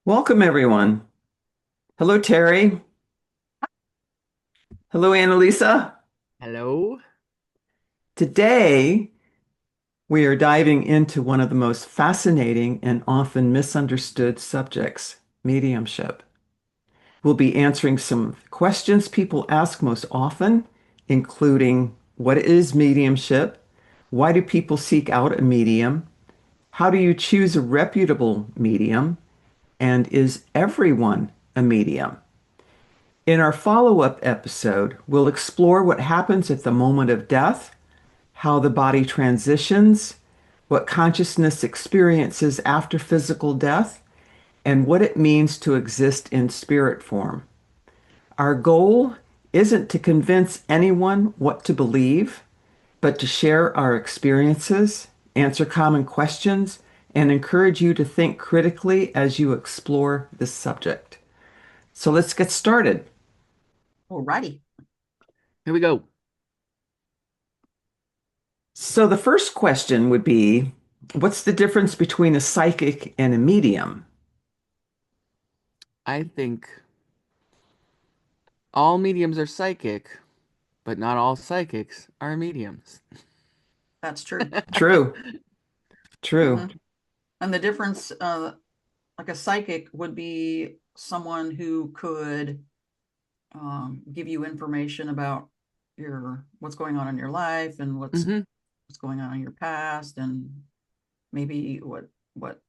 Welcome, everyone. Hello, Terry. Hello, Annalisa. Hello? Today, we are diving into one of the most fascinating and often misunderstood subjects, mediumship. We'll be answering some questions people ask most often, including what is mediumship? Why do people seek out a medium? How do you choose a reputable medium? And is everyone a medium? In our follow-up episode, we'll explore what happens at the moment of death, how the body transitions, what consciousness experiences after physical death, and what it means to exist in spirit form. Our goal isn't to convince anyone what to believe, but to share our experiences, answer common questions, and encourage you to think critically as you explore this subject. So let's get started. Alrighty. Here we go. So the first question would be, what's the difference between a psychic and a medium? I think all mediums are psychic, but not all psychics are mediums. That's true. True, true. Mhm. And the difference, like a psychic would be someone who could give you information about your what's going on in your life and Hmm. what's going on in your past and maybe what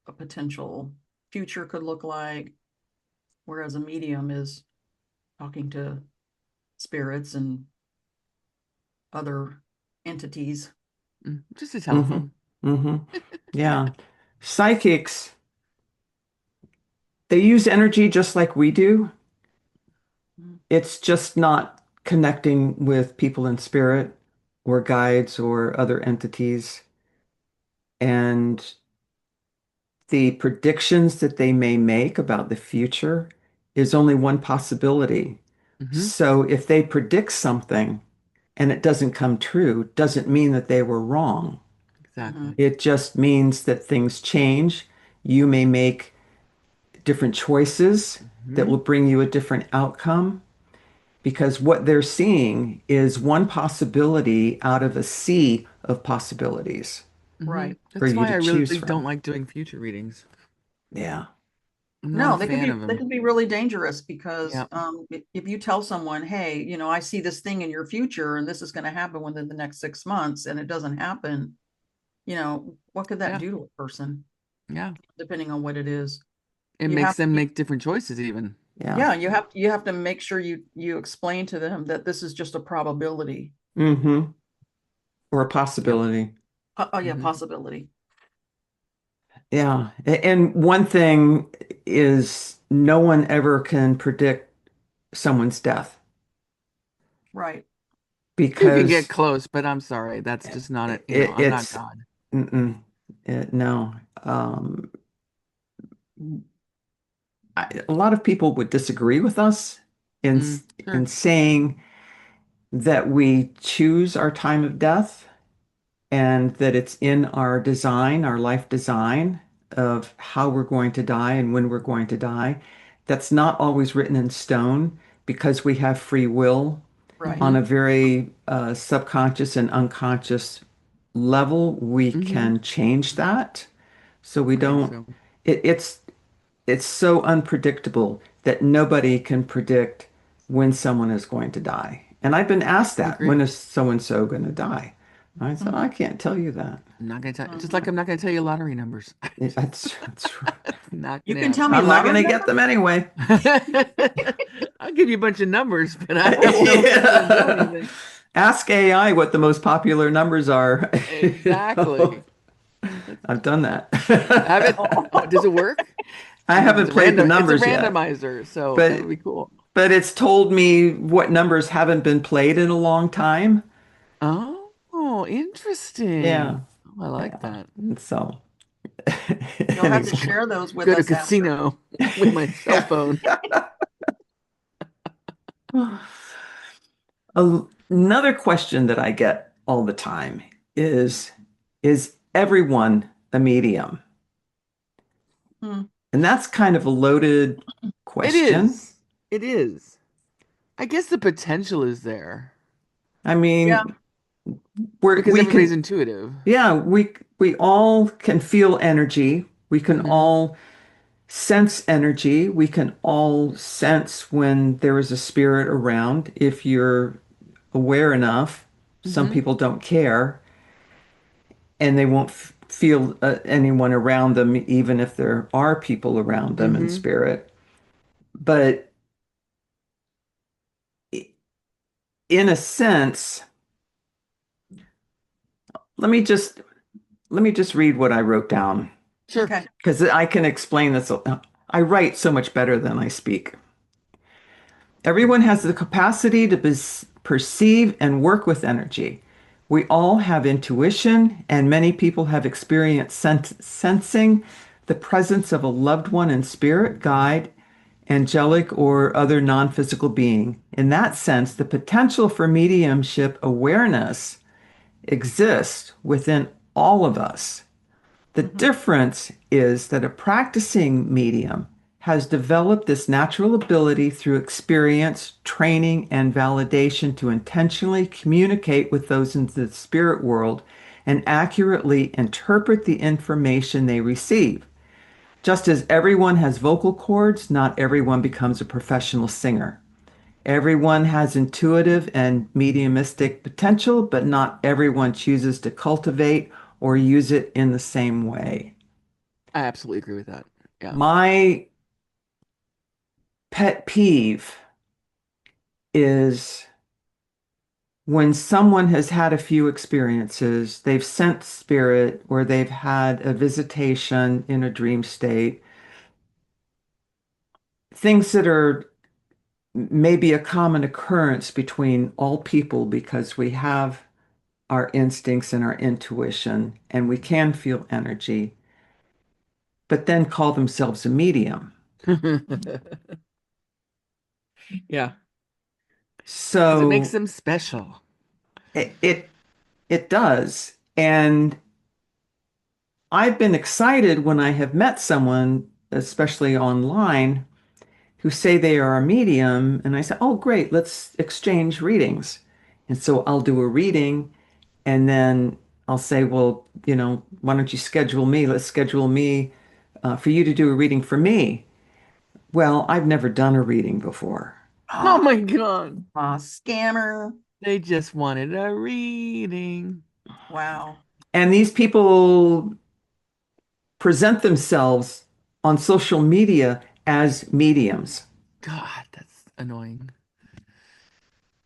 a potential future could look like. Whereas a medium is talking to spirits and other entities. Just a hmm telephone. hmm Yeah. Psychics, they use energy just like we do. Mhm. It's just not connecting with people in spirit or guides or other entities. And the predictions that they may make about the future is only one possibility. Hmm. So if they predict something and it doesn't come true, doesn't mean that they were wrong. Mhm. Exactly. It just means that things change. You may make different choices that Hmm. will bring you a different outcome because what they're seeing is one possibility out of a sea of possibilities Hmm. Right. for That's you why to I choose really don't from. like doing future readings. Yeah. I'm not a No, fan of they them. can be really dangerous because Yeah. if you tell someone, hey, I see this thing in your future and this is going to happen within the next 6 months and it doesn't happen, what could that Yeah. do to a person, Yeah. depending on what it is? It You makes have, them make different choices even. Yeah. yeah, you have to make sure you explain to them that this is just a probability. hmm Or a Yep. possibility. Oh yeah, Hmm. possibility. Yeah. And one thing is no one ever can predict someone's death Right. You can get because close, but I'm sorry. That's just not it. I'm not it's God. mm-mm, no. A lot of people would disagree with us in Sure. saying that we choose our time of death and that it's in our design, our life design of how we're going to die and when we're going to die. That's not always written in stone because we have free will Right. on Hmm. a very subconscious and unconscious level. We Hmm. can change that. So we I think don't, so. it, it's so unpredictable that nobody can predict when someone is going to die. And I've been asked I that, when agree. is so and so going to die? I said, I Mhm. can't tell you that. I'm not gonna tell, just like Mhm. I'm not gonna tell you lottery numbers. That's Not You gonna can tell happen. me I'm not going lottery to get numbers? them anyway. I'll give you a bunch of numbers, but I don't know if you're gonna know Yeah. anything. Ask AI what the most popular numbers are. You know, Exactly. I've done that. Have it? Oh. Does it work? I I mean, haven't played the it's a numbers yet, randomizer, so that would but be cool. it's told me what numbers haven't been played in a long time. Oh, Yeah. interesting. Oh, I like Yeah. that. And so You'll have anyway. to share those with Go to us after. casino with my cell Yeah. phone. Another question that I get all the time is everyone a medium? Hmm. And that's kind of a loaded It question. is. It is. I guess the potential is there I Yeah. mean, because we everybody's can, intuitive. yeah, we all can feel energy. We can Hmm. all sense energy. We can all sense when there is a spirit around if you're aware enough. Some Hmm. people don't care and they won't feel anyone around them, even if there are people around them in Hmm. spirit. But in a sense, let me just let me just read what I wrote down Sure. Okay. because I can explain this. I write so much better than I speak. Everyone has the capacity to perceive and work with energy. We all have intuition, and many people have experienced sensing the presence of a loved one in spirit, guide, angelic, or other non physical being. In that sense, the potential for mediumship awareness exists within all of us. The Hmm. difference is that a practicing medium has developed this natural ability through experience, training, and validation to intentionally communicate with those in the spirit world and accurately interpret the information they receive. Just as everyone has vocal cords, not everyone becomes a professional singer. Everyone has intuitive and mediumistic potential, but not everyone chooses to cultivate or use it in the same way. I absolutely agree with that. Yeah. My pet peeve is when someone has had a few experiences, they've sent spirit or they've had a visitation in a dream state, things that are maybe a common occurrence between all people because we have our instincts and our intuition and we can feel energy, but then call themselves a medium. Yeah. Because it makes So them special. it it does. And I've been excited when I have met someone, especially online, who say they are a medium, and I say, "Oh, great, let's exchange readings." And so I'll do a reading, and then I'll say, "Well, why don't you schedule me? Let's schedule me for you to do a reading for me." Well, I've never done a reading before. Oh Ah, my God. scammer. They just wanted a reading. Wow. And these people present themselves on social media as mediums. God, that's annoying.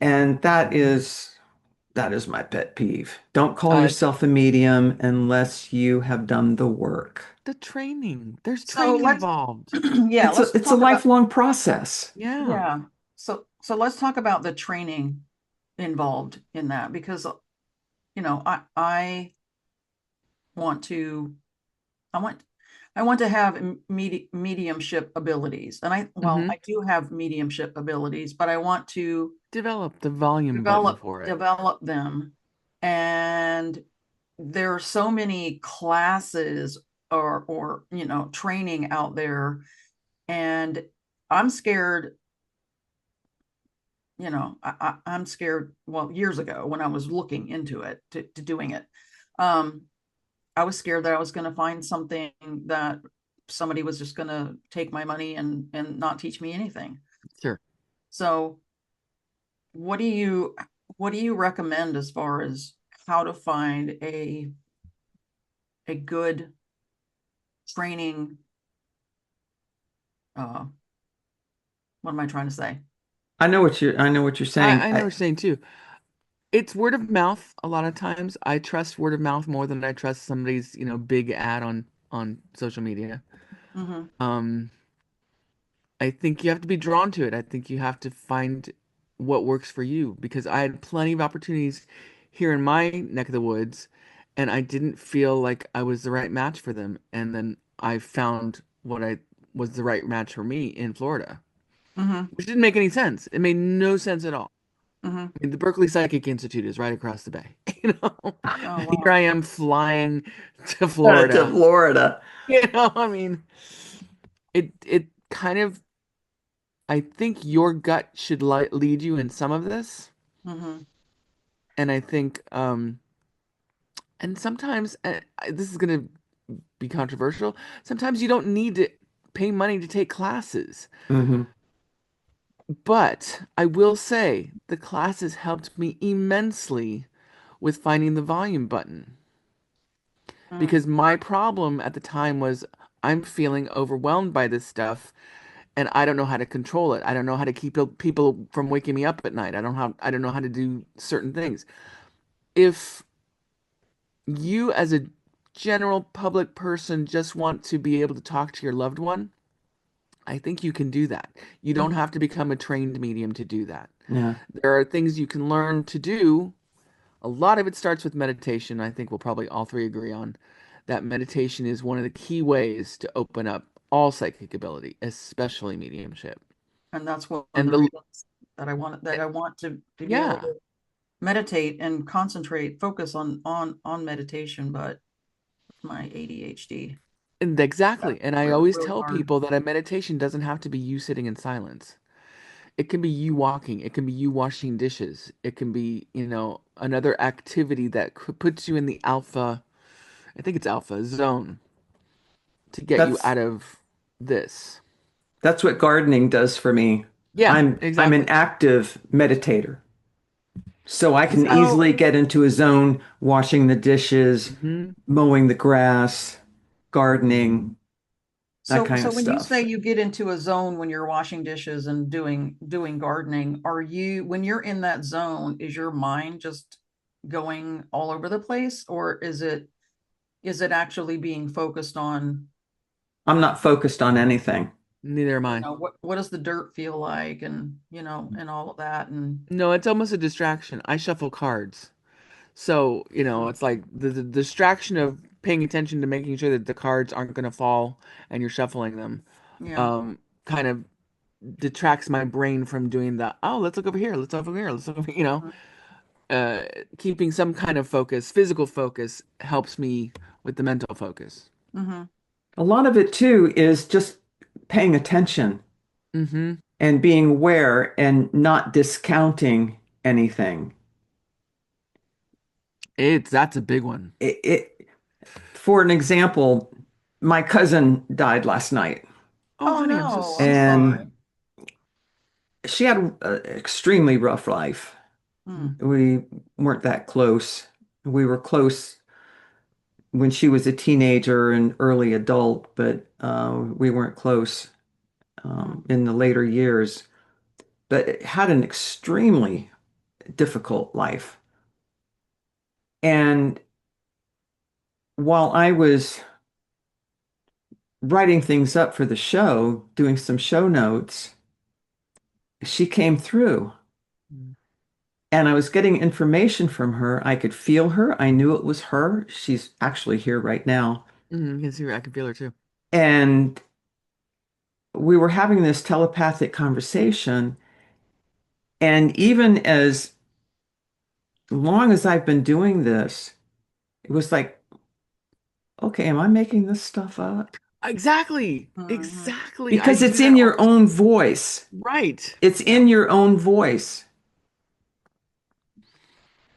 And that is my pet peeve. Don't call Uh, yourself a medium unless you have done the work. the training. There's So training let's, involved. yeah, It's a let's it's a talk about, lifelong process. Yeah. yeah. So let's talk about the training involved in that because, I want to, I want, I want to have mediumship abilities. And Hmm. I do have mediumship abilities, but I want to Develop the volume button develop for it. develop them. And there are so many classes or training out there, and I'm scared. I'm scared. Well, years ago when I was looking into it to doing it, um, I was scared that I was going to find something that somebody was just going to take my money and not teach me anything. Sure. So, what do you what do you recommend as far as how to find a good training? Uh, what am I trying to say? I know what you're saying. I know what you're saying too. It's word of mouth a lot of times. I trust word of mouth more than I trust somebody's, big ad on social media. Mm-hmm. Um, I think you have to be drawn to it. I think you have to find what works for you because I had plenty of opportunities here in my neck of the woods and I didn't feel like I was the right match for them. And then I found what I was the right match for me in Florida, Mm-hmm. which didn't make any sense. It made no sense at all. Mm-hmm. I mean, the Berkeley Psychic Institute is right across the bay. You know, Oh here wow. I am flying to To Florida. Florida. I mean, it kind of, I think your gut should lead you in some of this, Mm-hmm. and I think and sometimes this is going to be controversial. Sometimes you don't need to pay money to take classes. Hmm. But I will say the classes helped me immensely with finding the volume button Mm. because my problem at the time was I'm feeling overwhelmed by this stuff and I don't know how to control it. I don't know how to keep people from waking me up at night. I don't know how to do certain things. If you as a general public person just want to be able to talk to your loved one, I think you can do that. You don't Mm-hmm. have to become a trained medium to do that. Yeah. There are things you can learn to do. A lot of it starts with meditation. I think we'll probably all three agree on that meditation is one of the key ways to open up all psychic ability, especially mediumship. And that's one of And the the reasons that I want to be able yeah, to meditate and concentrate, focus on meditation, but my ADHD, and exactly. And I really, always really tell hard. people that a meditation doesn't have to be you sitting in silence. It can be you walking. It can be you washing dishes. It can be, another activity that puts you in the alpha, I think it's alpha zone to get you That's out of this. that's what gardening does for me. Yeah, I'm an exactly. active meditator. So I can So, easily get into a zone washing the dishes, Hmm. mowing the grass, gardening, that kind so of when you say stuff. you get into a zone when you're washing dishes and doing gardening, are you when you're in that zone, is your mind just going all over the place, or is it actually being focused on, I'm not focused on anything. Neither am I. what does the dirt feel like, and and all of that, and No, it's almost a distraction. I shuffle cards. So, it's like the distraction of paying attention to making sure that the cards aren't going to fall and you're shuffling them, yeah. um, kind of detracts my brain from doing the, oh, let's look over here, let's look over here, let's look over, uh, keeping some kind of focus, physical focus helps me with the mental focus. Mm-hmm. A lot of it too is just paying attention Hmm. and being aware and not discounting anything. That's a big one. For an example, my cousin died last night, Oh, Oh honey, I'm so no, I'm sorry. and she had an extremely rough life. Mm, We weren't that close. We were close when she was a teenager and early adult, but we weren't close mm, in the later years. But it had an extremely difficult life. And while I was writing things up for the show, doing some show notes, she came through and I was getting information from her. I could feel her. I knew it was her. She's actually here right now. mm, I can see her, I can feel her too. And we were having this telepathic conversation. And even as long as I've been doing this, it was like, okay, am I making this stuff up? Exactly. mhm, Exactly. I Because do it's that in all your the own time. voice. Right. It's Yeah. in your own voice.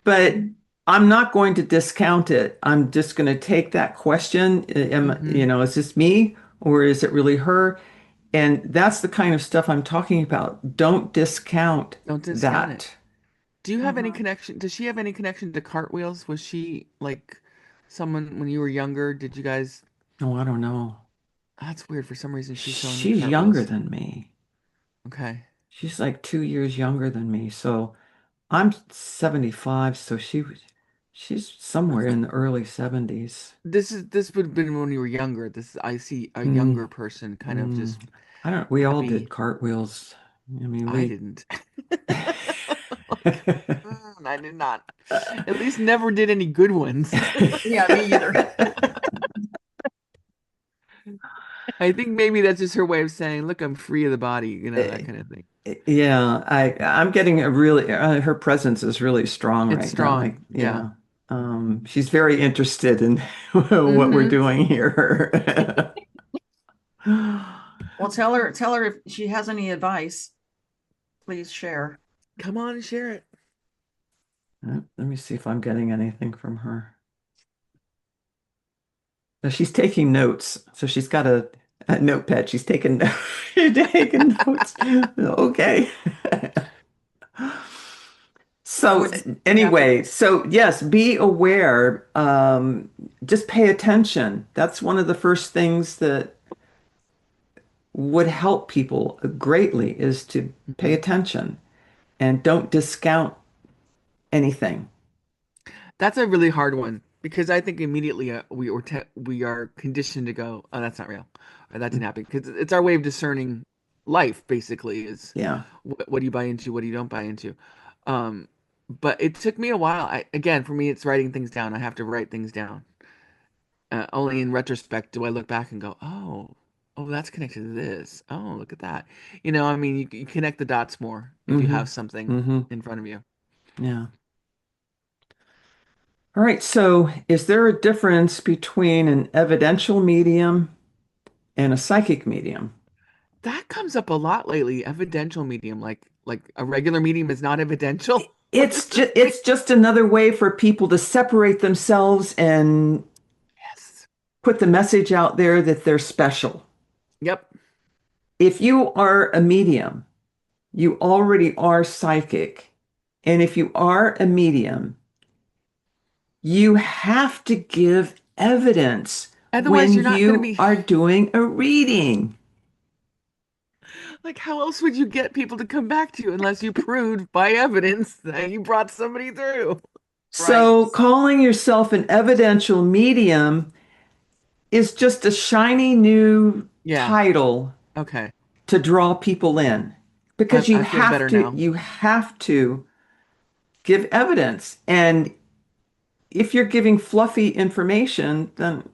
But I'm not going to discount it. I'm just going to take that question. Hmm. Is this me or is it really her? And that's the kind of stuff I'm talking about. Don't discount Don't discount it. that. Do you have any mhm. connection? Does she have any connection to cartwheels? Was she like someone when you were younger? Did you guys? Oh, I don't know. That's weird. For some reason, she's showing me She's younger cartwheels. than me. Okay. She's like 2 years younger than me. So I'm 75. So she's somewhere in the early 70s. This would have been when you were younger. I see a Mm, younger person kind of mm. just I don't, we all did happy. cartwheels. I mean, I we. didn't. I did not. At least never did any good ones. Yeah, me either. I think maybe that's just her way of saying, "Look, I'm free of the body," that kind of thing. Yeah, I'm getting a really her presence is really strong It's right now. strong. Yeah. Yeah. She's very interested in what we're Hmm. doing here. Well, tell her if she has any advice, please share. Come on and share it. Let me see if I'm getting anything from her. No, she's taking notes. So she's got a notepad. She's taking she's taking notes. Okay. So So would you have to? anyway, so yes, be aware. Just pay attention. That's one of the first things that would help people greatly is to pay Mhm. attention and don't discount anything. That's a really hard one because I think immediately we are conditioned to go, oh, that's not real, or that didn't happen, because it's our way of discerning life. Basically, is Yeah. what do you buy into, what do you don't buy into. Um, but it took me a while. Again, for me, it's writing things down. I have to write things down. Only in retrospect do I look back and go, oh, that's connected to this. Oh, look at that. I mean, you connect the dots more if you Mm-hmm. have something Mm-hmm. in front of you. Yeah. All right. So is there a difference between an evidential medium and a psychic medium? That comes up a lot lately. Evidential medium, like a regular medium is not evidential. What does It's this just mean? it's just another way for people to separate themselves and Yes. put the message out there that they're special. Yep. If you are a medium, you already are psychic. And if you are a medium, you have to give evidence Otherwise, when you're not going to you be are doing a reading. like, how else would you get people to come back to you unless you proved by evidence that you brought somebody through? Right. So, calling yourself an evidential medium is just a shiny new Yeah. title Okay. to draw people in I, because you I feel have better to now. you have to give evidence. And if you're giving fluffy information, then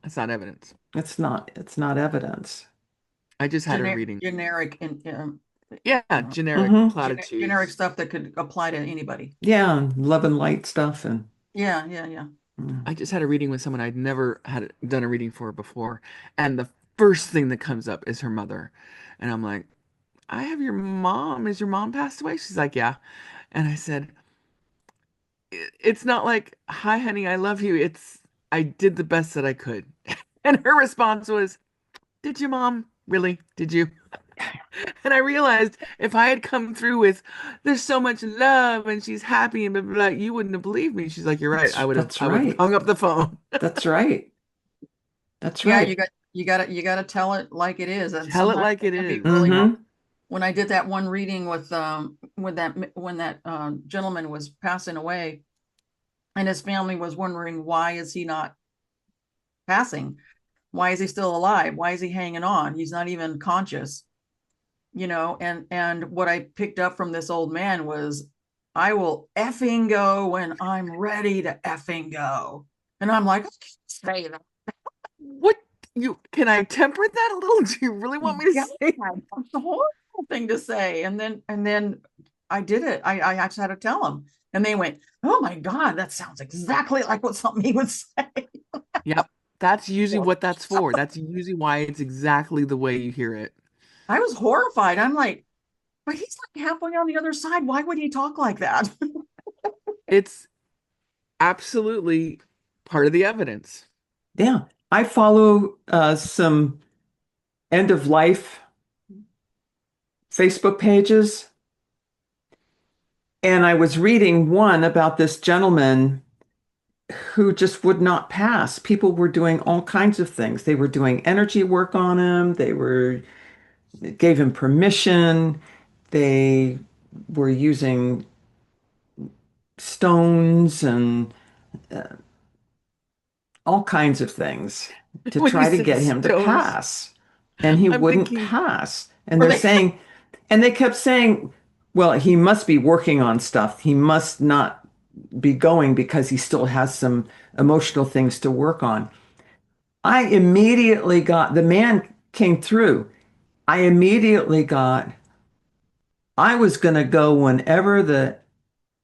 That's not evidence. it's not evidence. I just had a reading. Generic and Yeah, uh, generic Hmm. generic platitudes. stuff that could apply to anybody. Yeah, love and light stuff and Yeah, yeah, yeah. mm. I just had a reading with someone I'd never had done a reading for before, and the first thing that comes up is her mother. And I'm like, I have your mom. Is your mom passed away? She's like, yeah. And I said, It's not like, hi, honey, I love you. It's, I did the best that I could." And her response was, did you, mom? Really? Did you? And I realized if I had come through with, there's so much love and she's happy and blah, blah, blah, you wouldn't have believed me. She's like, you're right. That's that's I would have right. hung up the phone. That's right. That's Yeah, right. you got to tell it like it is, and Tell it sometimes like it it can be is. really hard. Hmm. When I did that one reading with when that gentleman was passing away, and his family was wondering why is he not passing? Why is he still alive? Why is he hanging on? He's not even conscious, and what I picked up from this old man was, I will effing go when I'm ready to effing go. And I'm like, say that. What can I temper that a little? Do you really want me to Yeah, say? that's a horrible thing to say. And then I did it. I just had to tell them. And they went, oh my God, that sounds exactly like what something he would say. Yep. That's usually what that's for. That's usually why it's exactly the way you hear it. I was horrified. I'm like, but he's like halfway on the other side. Why would he talk like that? It's absolutely part of the evidence. Yeah. I follow some end of life Facebook pages, and I was reading one about this gentleman who just would not pass. People were doing all kinds of things. They were doing energy work on him. Gave him permission. They were using stones and all kinds of things to When you try to say get him to stones, pass. And he I'm wouldn't thinking, pass. And Were they're they? saying, and they kept saying, well, he must be working on stuff. He must not be going because he still has some emotional things to work on. I immediately got, the man came through. I immediately got, I was going to go whenever the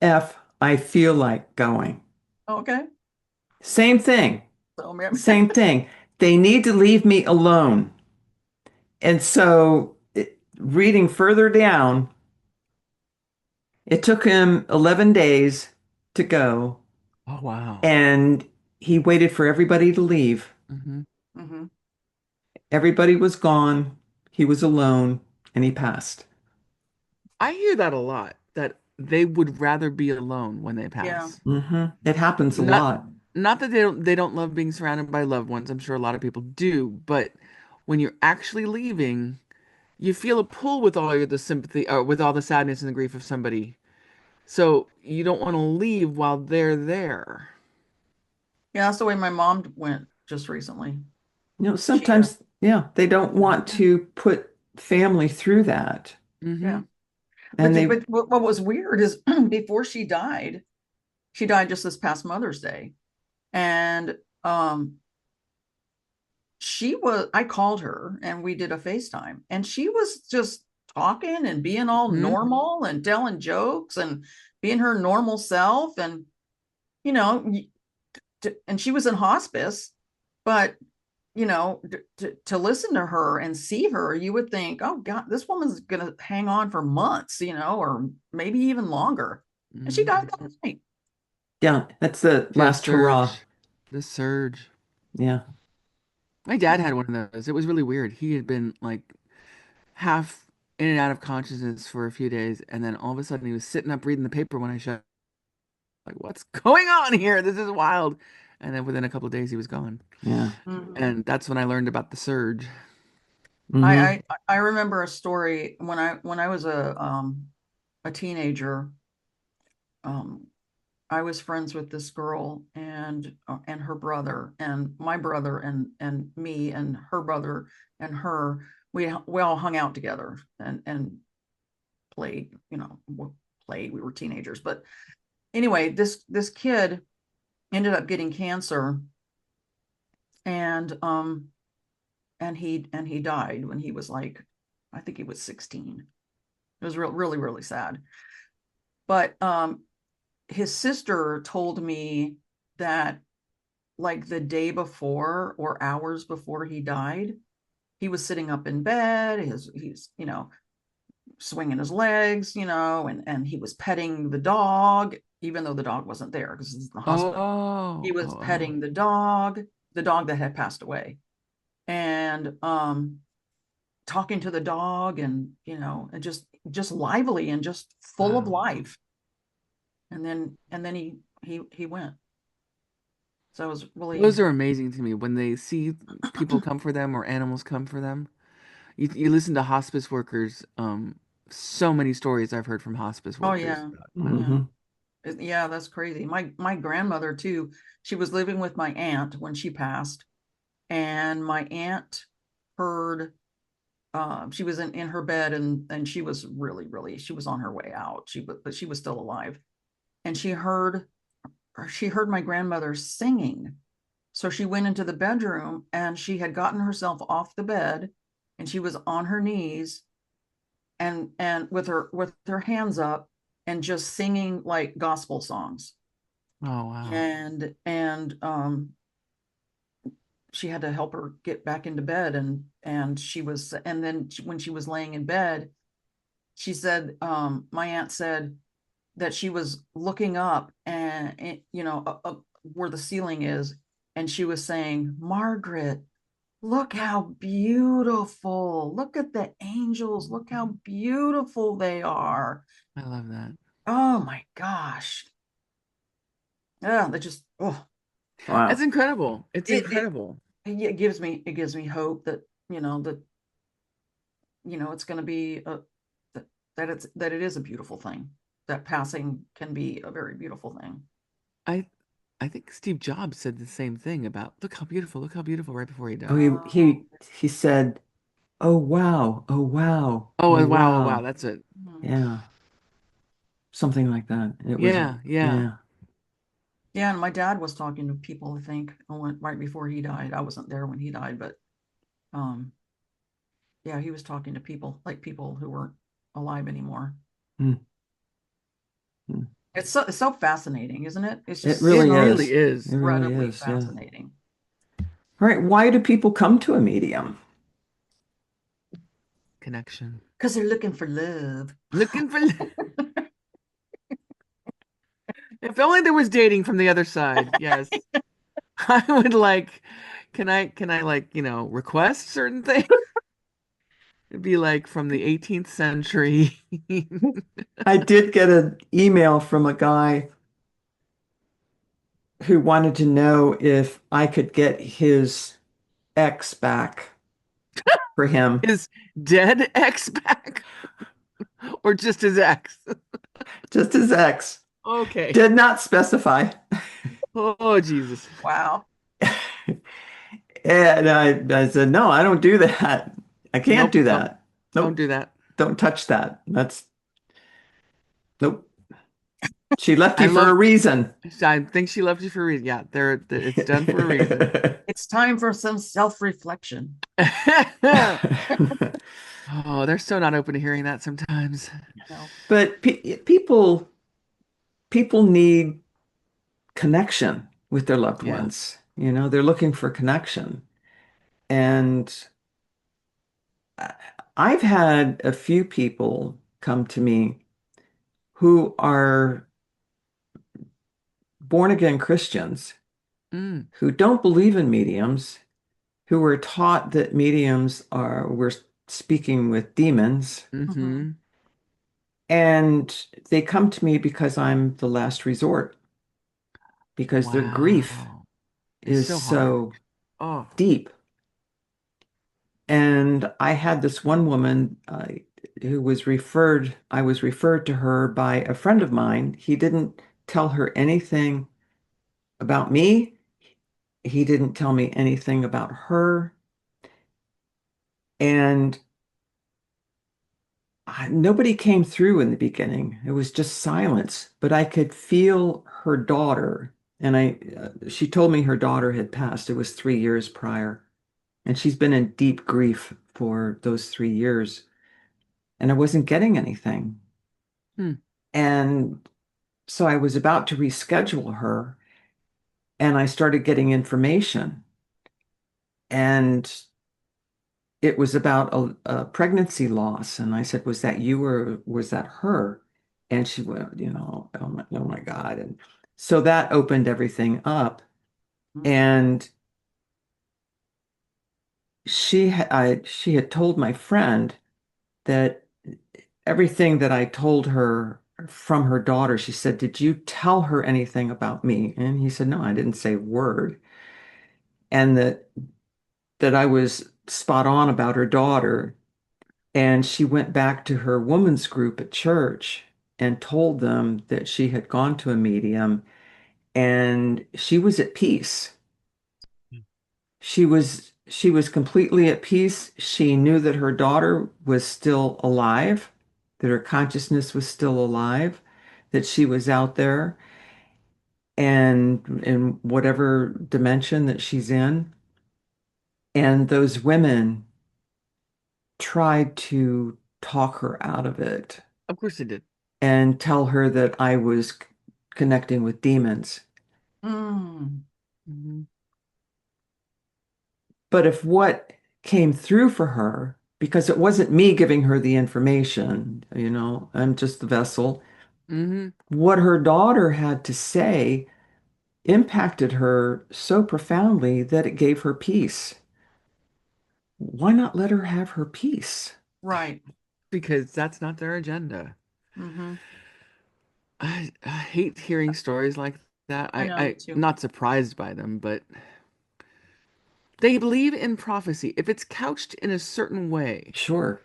F I feel like going. Okay. Same thing. So maybe Same thing. They need to leave me alone. And so, reading further down, it took him 11 days to go, Oh, wow. and he waited for everybody to leave. Hmm. Mm-hmm. Everybody was gone. He was alone, and he passed. I hear that a lot, that they would rather be alone when they Yeah. pass. It happens a Not lot. not that they don't love being surrounded by loved ones. I'm sure a lot of people do, but when you're actually leaving, you feel a pull with all the sympathy or with all the sadness and the grief of somebody. So you don't want to leave while they're there. Yeah, that's the way my mom went just recently. She, Sometimes, yeah, they don't want yeah, to put family through that. yeah. Hmm. And they, But what was weird is before she died just this past Mother's Day. And I called her and we did a FaceTime and she was just talking and being all Hmm. normal and telling jokes and being her normal self. And, you know, and she was in hospice, but to listen to her and see her, you would think, oh God, this woman's gonna hang on for months, or maybe even longer. And she Hmm. died that night. yeah, that's the The last hurrah. surge. The surge. Yeah. My dad had one of those. It was really weird. He had been like half in and out of consciousness for a few days, and then all of a sudden he was sitting up reading the paper when I shut. Like, what's going on here? This is wild. And then within a couple of days, he was gone. Yeah. Mhm. And that's when I learned about the surge. Hmm. I remember a story when I was a teenager. Um, I was friends with this girl and her brother and my brother and me and her brother and her. We all hung out together and played. Played. We were teenagers, but anyway, this kid ended up getting cancer, and he died when he was like, I think he was 16. It was really really sad. But his sister told me that like the day before or hours before he died, he was sitting up in bed. He's swinging his legs, and he was petting the dog, even though the dog wasn't there because it's in the hospital. He Oh, was oh, oh. petting the dog that had passed away, and talking to the dog, and just lively and just full of Wow. life. And then he went. So it was really. Those are amazing to me when they see people come for them or animals come for them. You listen to hospice workers, so many stories I've heard from hospice Oh workers yeah, about, like, yeah. Hmm. Yeah, that's crazy. My grandmother too. She was living with my aunt when she passed, and my aunt heard. She was in her bed, and she was really she was on her way out. But she was still alive, and she heard my grandmother singing. So she went into the bedroom, and she had gotten herself off the bed, and she was on her knees, and with her hands up, and just singing like gospel songs. oh wow. And she had to help her get back into bed, and then when she was laying in bed, she said, my aunt said that she was looking up and where the ceiling is, and she was saying, Margaret, look how beautiful, look at the angels, look how beautiful they are. I love that. Oh my gosh. Yeah, that just, oh, That's Wow. incredible. It's it, it incredible. it gives me hope that it's going to be that it is a beautiful thing, that passing can be a very beautiful thing. I I think Steve Jobs said the same thing about look how beautiful right before he Oh, died. he said, "Oh wow, oh wow, oh Oh wow, wow." that's it. Yeah, something like that. It was, Yeah, yeah. yeah. Yeah, and my dad was talking to people, I think, right before he died. I wasn't there when he died, but um yeah, he was talking to people, like people who weren't alive anymore. Mm, mm. It's so fascinating, isn't it? It's It just It really so really is. It is. really incredibly is. Yeah. fascinating. All right. Why do people come to a medium? connection. Because they're looking for love. Looking for if only there was dating from the other side. Yes. I would like can I like, request certain things? It'd be like from the 18th century. I did get an email from a guy who wanted to know if I could get his ex back for him. His dead ex back or just his ex? Just his ex. Okay. Did not specify. Oh, Jesus. Wow. And I said, no, I don't do that. I can't Nope, do don't that. don't Nope, do that. don't touch that. That's nope. She left I you for a love reason. I think she left you for a reason. Yeah, it's done for a reason. It's time for some self-reflection. Oh, they're so not open to hearing that sometimes. No. But people need connection with their loved Yeah. ones. They're looking for connection. And I- I've had a few people come to me who are born again Christians Mm. who don't believe in mediums, who were taught that mediums were speaking with demons, Mhm. Mm-hmm. and they come to me because I'm the last resort, because their grief Wow. It's is so hard. so Oh. deep. And I had this one woman I was referred to her by a friend of mine. He didn't tell her anything about me. He didn't tell me anything about her. And nobody came through in the beginning. It was just silence, but I could feel her daughter. And she told me her daughter had passed. It was 3 years prior. And she's been in deep grief for those 3 years. And I wasn't getting anything. Hmm. And so I was about to reschedule her, and I started getting information. And it was about a pregnancy loss. And I said, was that you or was that her? And she went, oh my God. And so that opened everything up. Mhm. And she had told my friend that everything that I told her from her daughter, she said, did you tell her anything about me? And he said, no, I didn't say a word. And that I was spot on about her daughter. And she went back to her women's group at church and told them that she had gone to a medium, and she was at peace. She was completely at peace. She knew that her daughter was still alive, that her consciousness was still alive, that she was out there and in whatever dimension that she's in. And those women tried to talk her out of it Of course it did. and tell her that I was connecting with demons. Mm. Hmm. But if what came through for her, because it wasn't me giving her the information, I'm just the vessel, Hmm. what her daughter had to say impacted her so profoundly that it gave her peace. Why not let her have her peace? Right. Because that's not their agenda. Hmm. I hate hearing stories like that. I I, know, me I too. not surprised by them, but they believe in prophecy. If it's couched in a certain way, Sure.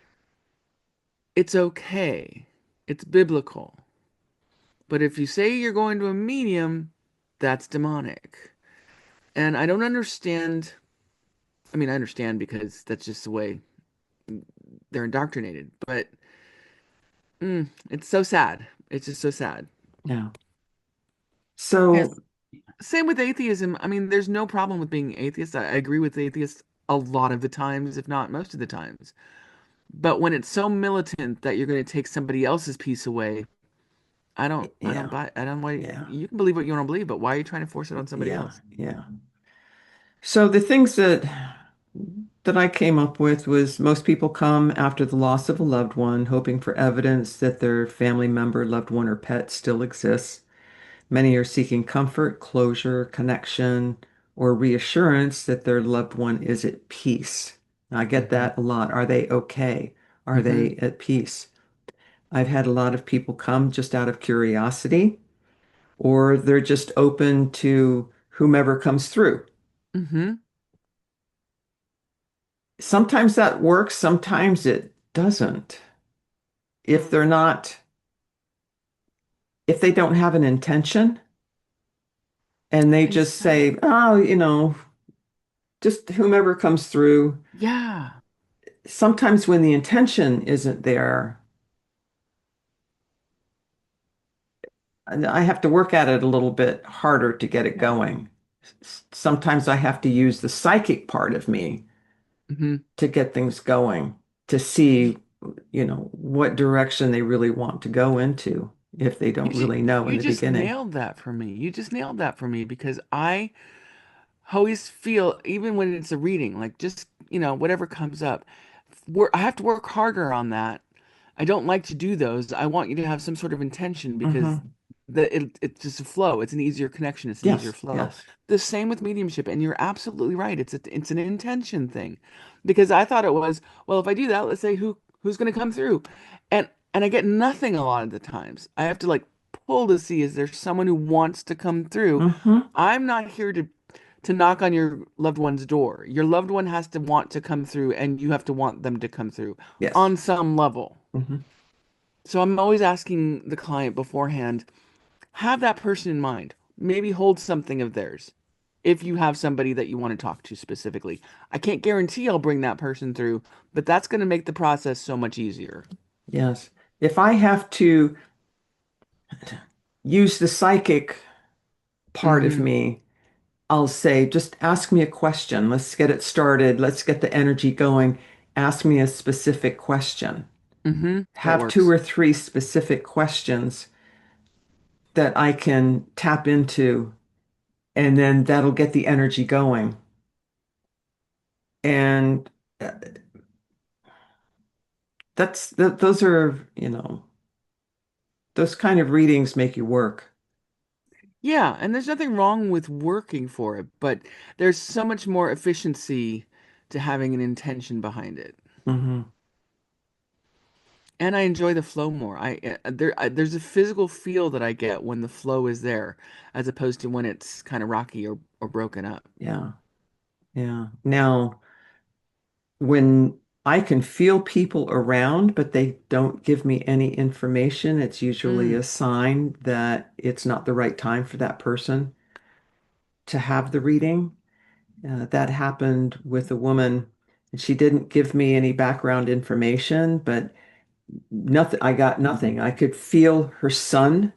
it's okay. It's biblical. But if you say you're going to a medium, that's demonic. And I don't understand. I mean, I understand because that's just the way they're indoctrinated. But it's so sad. It's just so sad. Yeah. Yes. So, Same with atheism. I mean, there's no problem with being atheist. I agree with atheists a lot of the times, if not most of the times. But when it's so militant that you're going to take somebody else's peace away, I don't yeah, buy, I don't why yeah, you can believe what you want to believe, but why are you trying to force it on somebody yeah, else? yeah. So the things that that I came up with was most people come after the loss of a loved one, hoping for evidence that their family member, loved one, or pet still exists. Many are seeking comfort, closure, connection, or reassurance that their loved one is at peace. I get Hmm. that a lot. Are they okay? Are Hmm. they at peace? I've had a lot of people come just out of curiosity, or they're just open to whomever comes through. Hmm. Sometimes that works, sometimes it doesn't. If Mm. they're not, if they don't have an intention and they just say, Exactly. oh, just whomever comes through, Yeah. sometimes when the intention isn't there, I have to work at it a little bit harder to get it Yeah. going. Sometimes I have to use the psychic part of me Hmm. to get things going, to see, what direction they really want to go into if they don't really know in You the just beginning. nailed that for me. You just nailed that for me because I always feel, even when it's a reading, like just, whatever comes up, I have to work harder on that. I don't like to do those. I want you to have some sort of intention because Hmm. it's just a flow. It's an easier connection. It's an easier Yes, flow. yes. The same with mediumship, and you're absolutely right. It's an intention thing, because I thought it was, well, if I do that, let's say who's going to come through, and I get nothing a lot of the times. I have to like pull to see, is there someone who wants to come through? Hmm. I'm not here to knock on your loved one's door. Your loved one has to want to come through, and you have to want them to come through Yes. on some level. Hmm. So I'm always asking the client beforehand, have that person in mind. Maybe hold something of theirs if you have somebody that you want to talk to specifically. I can't guarantee I'll bring that person through, but that's going to make the process so much easier. Yes. If I have to use the psychic part of Mm-hmm. me, I'll say, just ask me a question. Let's get it started. Let's get the energy going. Ask me a specific question. Mm-hmm. That Have two works. or three specific questions that I can tap into, and then that'll get the energy going. And those are, those kind of readings make you work. Yeah, and there's nothing wrong with working for it, but there's so much more efficiency to having an intention behind it. Hmm. And I enjoy the flow more. There's a physical feel that I get when the flow is there, as opposed to when it's kind of rocky or broken up. Yeah. Yeah. Now, when I can feel people around, but they don't give me any information, it's usually a Mm. sign that it's not the right time for that person to have the reading. That happened with a woman, and she didn't give me any background information, but nothing, I got nothing. I could feel her son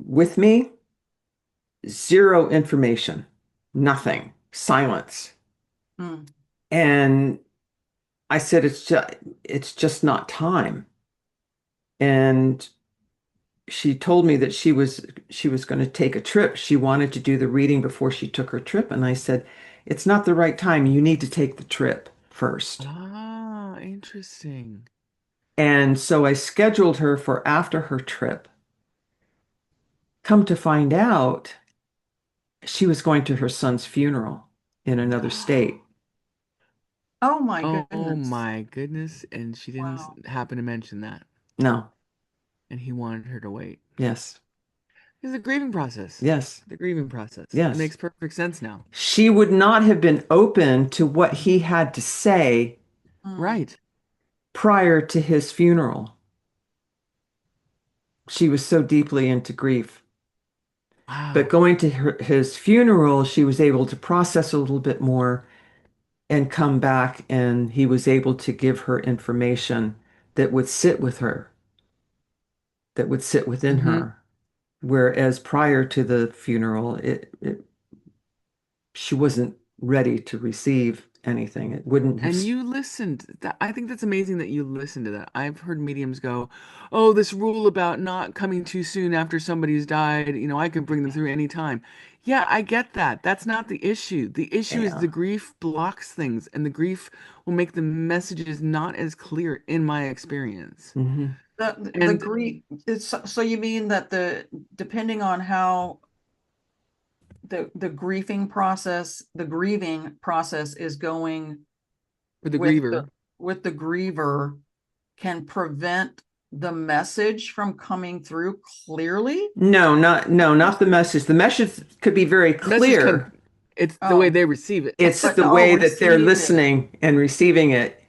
with me, zero information, nothing, silence. Mm. And I said, it's just not time. And she told me that she was going to take a trip. She wanted to do the reading before she took her trip. And I said, it's not the right time. You need to take the trip first. Ah, interesting. And so I scheduled her for after her trip. Come to find out, she was going to her son's funeral in another state. Oh my Oh goodness. my goodness, and she Wow. didn't happen to mention that, No. and he wanted her to wait. Yes. It's a grieving process. Yes. The grieving process. It Yes. makes perfect sense now. She would not have been open to what he had to say Mm. Right. prior to his funeral. She was so deeply into grief. But Wow. going to his funeral, she was able to process a little bit more and come back, and he was able to give her information that would sit with her, that would sit within Mm-hmm. her. Whereas prior to the funeral, she wasn't ready to receive anything. It wouldn't have. And you listened. That I think that's amazing that you listened to that. I've heard mediums go, "Oh, this rule about not coming too soon after somebody's died, I can bring them through any time." Yeah, I get that. That's not the issue. The issue is Yeah. the grief blocks things, and the grief will make the messages not as clear in my experience. Hmm. The And grief, so you mean that depending on how the grieving process is going for the with the griever, with the griever can prevent the message from coming through clearly? Not the message. The message could be very the message clear. can, it's the way Oh, they receive it. It's but the oh, way that they're received it. listening and receiving it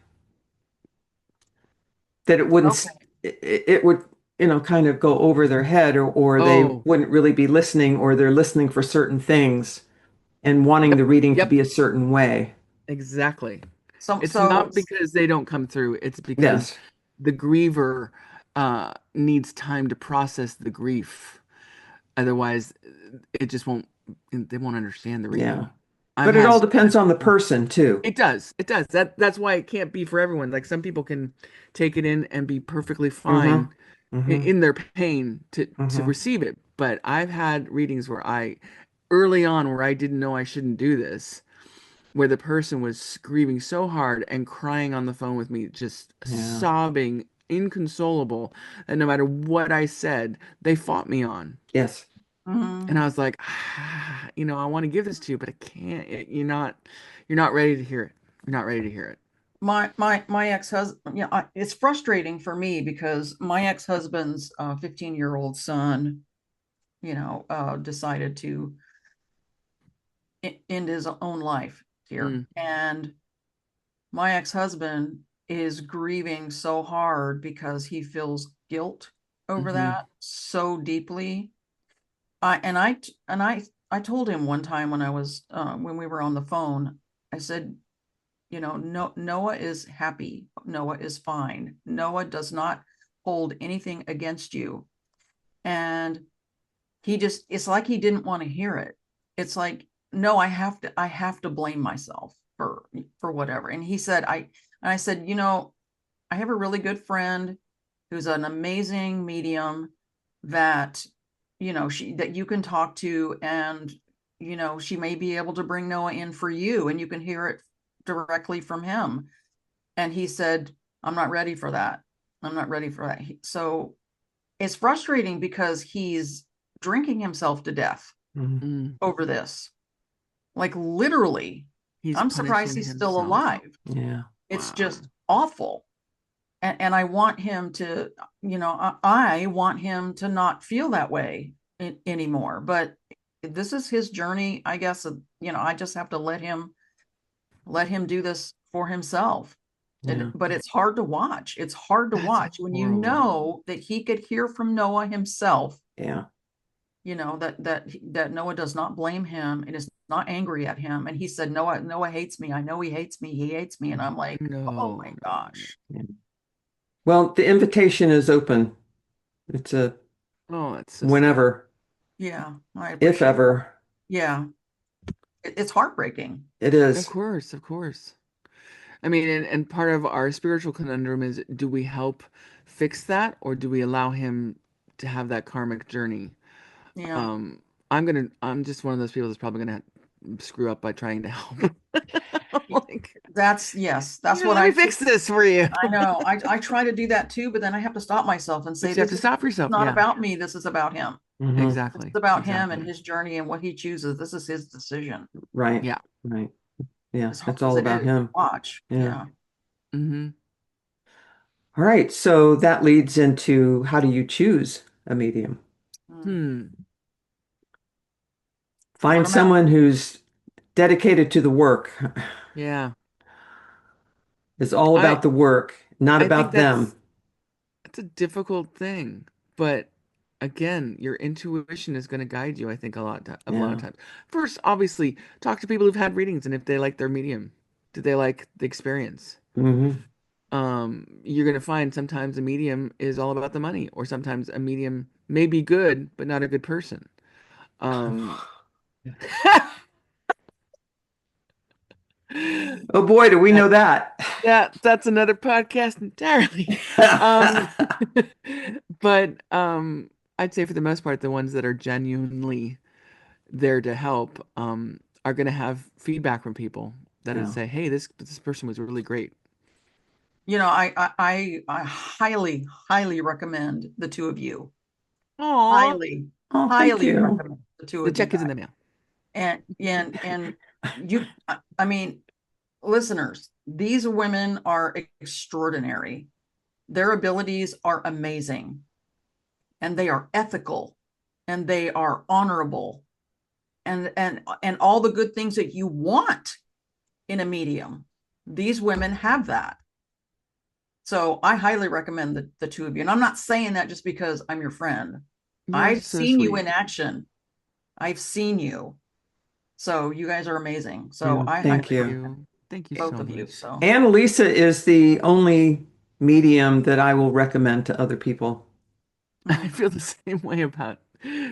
that it wouldn't, Okay. it would, kind of go over their head, or they Oh, wouldn't really be listening, or they're listening for certain things and wanting yep, the reading to yep, be a certain way. exactly. It's So not because they don't come through, it's because Yes. the griever needs time to process the grief. Otherwise, it just won't, they won't understand the Yeah. reading. I've But it all had, depends on the person too. it does, it does. That's why it can't be for everyone. Like some people can take it in and be perfectly fine Mm-hmm. Mm-hmm. in their pain to Mm-hmm. receive it. But I've had readings where early on, where I didn't know I shouldn't do this, where the person was grieving so hard and crying on the phone with me, just Yeah. sobbing, inconsolable, that no matter what I said, they fought me on. Yes. And mhm. I was like, I want to give this to you, but I can't. You're not ready to hear it. You're not ready to hear it. My ex-husband, yeah, it's frustrating for me because my ex-husband's 15-year-old son, decided to end his own life here. Mm, And my ex-husband is grieving so hard because he feels guilt over hmm that so deeply. I told him one time when we were on the phone, I said, no, Noah is happy. Noah is fine. Noah does not hold anything against you. And it's like he didn't want to hear it. It's like, no, I have to blame myself for whatever. And I said, I have a really good friend who's an amazing medium that, that you can talk to, and, she may be able to bring Noah in for you and you can hear it directly from him. And he said, I'm not ready for that. I'm not ready for that. So it's frustrating because he's drinking himself to death Mhm. mm. over this. Like literally, He's I'm surprised punishing he's still himself. alive. Yeah. It's Wow. just awful. And I want him to, I want him to not feel that way anymore. But this is his journey, I guess. I just have to let him do this for himself. Yeah. But it's hard to watch. It's hard to That's watch when you horrible. know that he could hear from Noah himself, Yeah. that Noah does not blame him and is not angry at him. And he said, Noah hates me. I know he hates me. He hates me. And I'm like, oh No, my no, no. gosh. Yeah. Well, the invitation is open. It's a Oh, that's so sad. whenever, Yeah, I if appreciate that. ever, Yeah, it's heartbreaking. it Of is. course, of course. I mean, and part of our spiritual conundrum is, do we help fix that, or do we allow him to have that karmic journey? Yeah, Um, I'm just one of those people that's probably gonna screw up by trying to help. Like, yes, that's what let me I fix this for you. I know. I try to do that too, but then I have to stop myself and say, But you have this to is stop yourself. not Yeah, about me. This is about him. Hmm. This is exactly. about him and Exactly. his journey and what he chooses. This is his decision. Right. Yeah. Right. Yeah. As hard It's as all it is about to him. watch. Yeah. Yeah. hmm All right. So that leads into, how do you choose a medium? Mm. Hmm. What Find about someone who's dedicated to the work. Yeah. It's all I about the work, not I think about them. that's a difficult thing, but again, your intuition is going to guide you, I think, a lot of Yeah. times. First, obviously, talk to people who've had readings and if they like their medium. Did they like the experience? Hmm. You're going to find sometimes a medium is all about the money, or sometimes a medium may be good, but not a good person. Um, Oh boy, do we know That, that. that's another podcast entirely. Um, but I'd say for the most part, the ones that are genuinely there to help are going to have feedback from people that would Yeah. say, "Hey, this person was really great." I highly, highly recommend the two of you. Aw, Highly, Oh, thank highly you. recommend the two the of you check is in guys. the mail. And you, I mean, listeners, these women are extraordinary. Their abilities are amazing, and they are ethical, and they are honorable, and all the good things that you want in a medium. These women have that. So I highly recommend the two of you. And I'm not saying that just because I'm your friend. You're I've so seen you sweet. in action. I've seen you. So you guys are amazing. So Yeah, I thank highly Thank you. recommend you. Thank you both so of you. much. So Annalisa is the only medium that I will recommend to other people. I mm. feel the same way about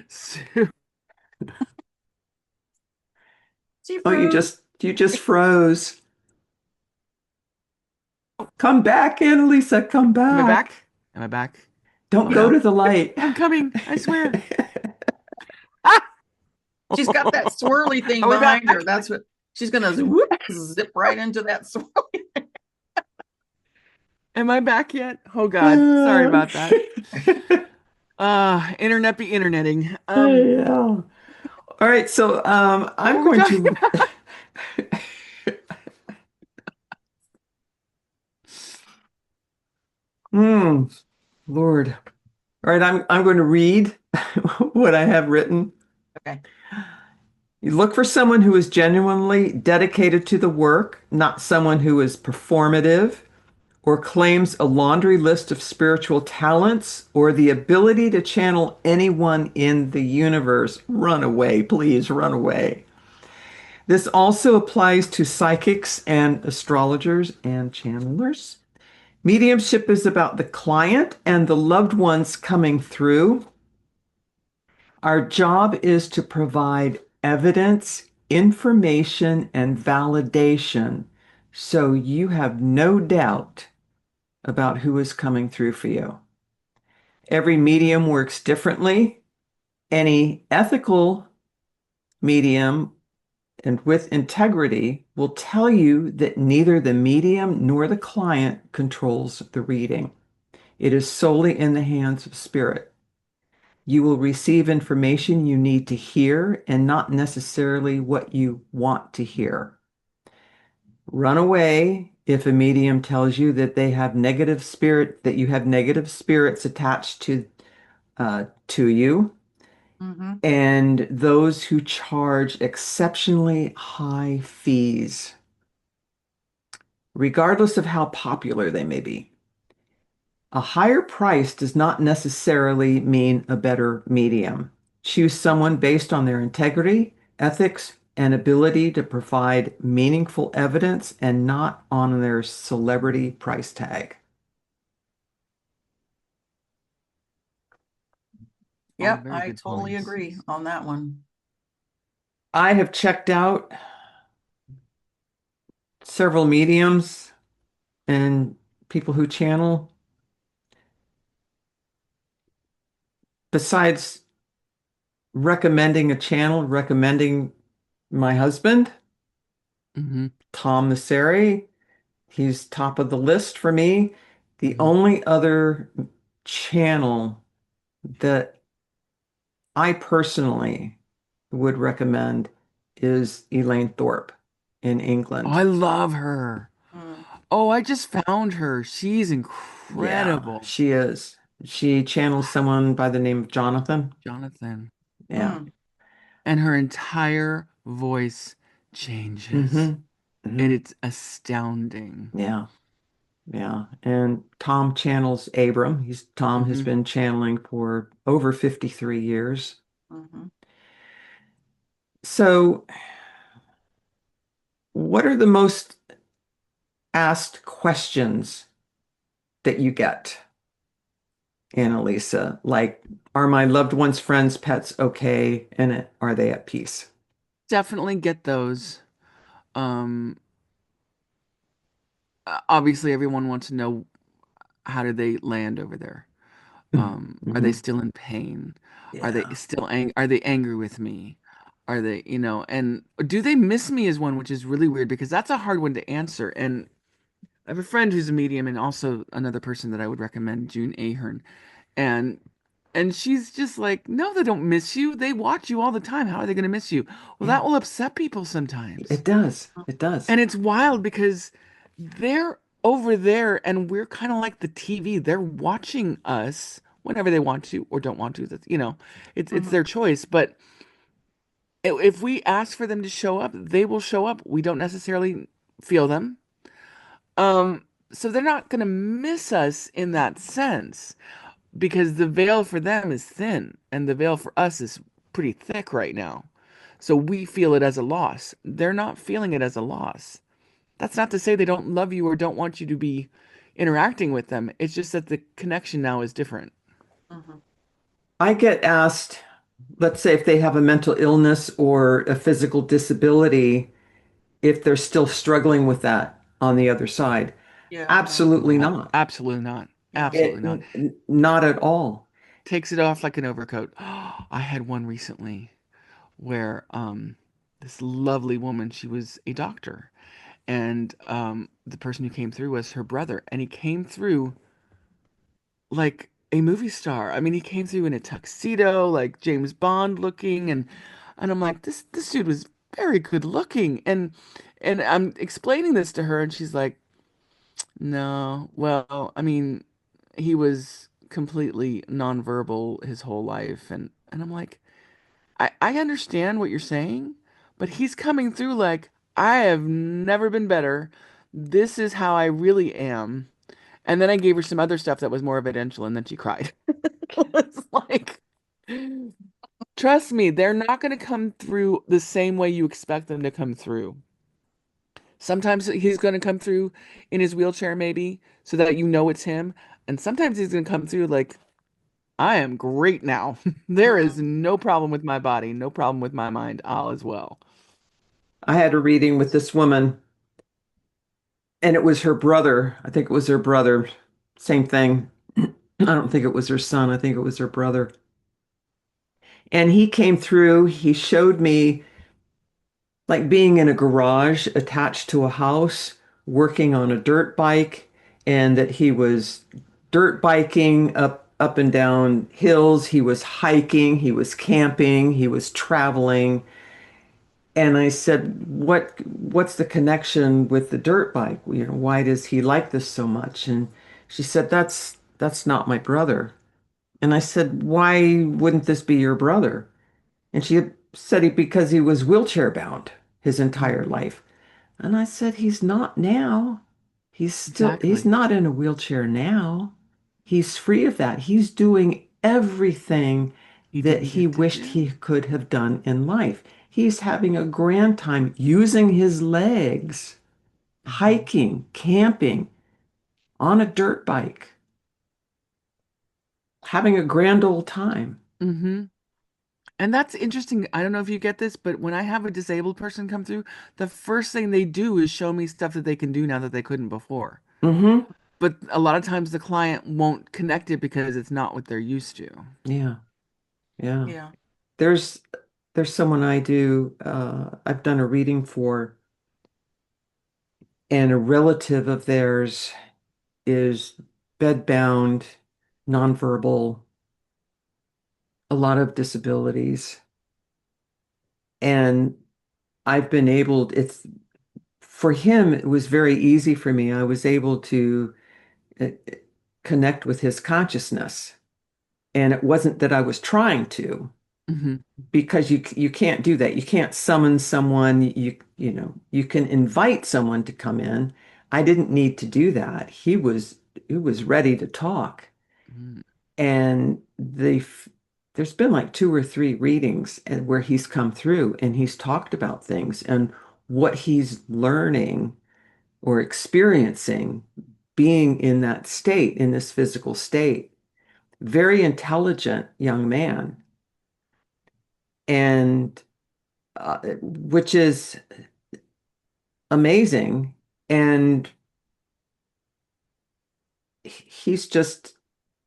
Sue. See Oh, you fruit. just froze. Come back, Annalisa, come Am I back? back. Am I back? Don't Oh go Yep. no. to the light. I'm coming. I swear. Ah! She's got that swirly thing Are we behind her. back? That's what she's gonna whoop, zip right into that swirl. Am I back yet? Oh God. Sorry about that. Internet be interneting. Yeah. All right, so What I'm were we going talking to about? Hmm, Lord. All right, I'm going to read what I have written. Okay. You look for someone who is genuinely dedicated to the work, not someone who is performative or claims a laundry list of spiritual talents or the ability to channel anyone in the universe. Run away, please, run away. This also applies to psychics and astrologers and channelers. Mediumship is about the client and the loved ones coming through. Our job is to provide evidence, information, and validation so you have no doubt about who is coming through for you. Every medium works differently. Any ethical medium and with integrity will tell you that neither the medium nor the client controls the reading. It is solely in the hands of spirit. You will receive information you need to hear and not necessarily what you want to hear. Run away if a medium tells you that they have negative spirit, that you have negative spirits attached to you, Mm-hmm. and those who charge exceptionally high fees, regardless of how popular they may be. A higher price does not necessarily mean a better medium. Choose someone based on their integrity, ethics, and ability to provide meaningful evidence and not on their celebrity price tag. All Yep, very I good totally points. agree on that one. I have checked out several mediums and people who channel. Besides recommending a channel, recommending my husband, Hmm. Tom Nasseri. He's top of the list for me. The Hmm. only other channel that I personally would recommend is Elaine Thorpe in Oh, England. I love her. Mm. Oh, I just found her. She's Yeah, incredible. she is. She channels someone by the name of Jonathan. Jonathan. Yeah. Mm. And her entire voice changes. Hmm. And Hmm. it's astounding. Yeah. Yeah. And Tom channels Abram. Tom has Hmm. been channeling for over 53 years. Mm-hmm. So, what are the most asked questions that you get, Annalisa? Like, are my loved ones, friends, pets okay? And are they at peace? Definitely get those. Um, Obviously, everyone wants to know how did they land over there? Are they Hmm. still in pain? Are they Yeah. still are they angry with me? Are they, and do they miss me is one which is really weird because that's a hard one to answer. And I have a friend who's a medium and also another person that I would recommend, June Ahern. And she's just like, no, they don't miss you. They watch you all the time. How are they going to miss you? Well, Yeah. that will upset people sometimes. It does. It does. And it's wild because they're over there and we're kind of like the TV. They're watching us whenever they want to or don't want to. That's, it's Mhm. their choice. But if we ask for them to show up, they will show up. We don't necessarily feel them. So they're not going to miss us in that sense because the veil for them is thin and the veil for us is pretty thick right now. So we feel it as a loss. They're not feeling it as a loss. That's not to say they don't love you or don't want you to be interacting with them. It's just that the connection now is different. Mhm. I get asked, let's say if they have a mental illness or a physical disability, if they're still struggling with that on the other side. Yeah, no. Absolutely not. Absolutely not. Yeah. Absolutely It, not. not at all. Takes it off like an overcoat. I had one recently where this lovely woman, she was a doctor, and the person who came through was her brother, and he came through like a movie star. I mean, he came through in a tuxedo, like James Bond looking, and I'm like, this dude was very good looking, and I'm explaining this to her, and she's like, no, well, I mean, he was completely nonverbal his whole life, and I'm like, I understand what you're saying, but he's coming through like, I have never been better. This is how I really am. And then I gave her some other stuff that was more evidential, and then she cried. It's like, trust me, they're not going to come through the same way you expect them to come through. Sometimes he's going to come through in his wheelchair, maybe, so that you know it's him. And sometimes he's going to come through like, I am great now. There is Mhm. no problem with my body, no problem with my mind, all as well. I had a reading with this woman, and it was her brother. I think it was her brother. Same thing. I don't think it was her son. I think it was her brother. And he came through. He showed me like being in a garage attached to a house, working on a dirt bike, and that he was dirt biking up and down hills. He was hiking, he was camping, he was traveling. And I said, what's the connection with the dirt bike? You know, why does he like this so much? And she said, that's not my brother. And I said, why wouldn't this be your brother? And she had said because he was wheelchair bound his entire Mhm. life. And I said, he's not now. He's Exactly. not in a wheelchair now. He's free of that. He's doing everything He that didn't he get to wished he do. could have done in life. He's having a grand time using his legs, Hmm. hiking, camping, on a dirt bike, having a grand old time. Hmm. And that's interesting. I don't know if you get this, but when I have a disabled person come through, the first thing they do is show me stuff that they can do now that they couldn't before. Hmm. But a lot of times the client won't connect it because it's not what they're used to. Yeah, yeah. Yeah. There's there's someone I've done a reading for, and a relative of theirs is bedbound, nonverbal, a lot of disabilities. And I've been able, it's for him, it was very easy for me. I was able to uh, connect with his consciousness. And it wasn't that I was trying to, Hmm. because you can't do that. You can't summon someone. You can invite someone to come in. I didn't need to do that. He was ready to talk. And there's been like two or three readings where he's come through and he's talked about things and what he's learning or experiencing being in that state, in this physical state. Very intelligent young man, and which is amazing. And he's just,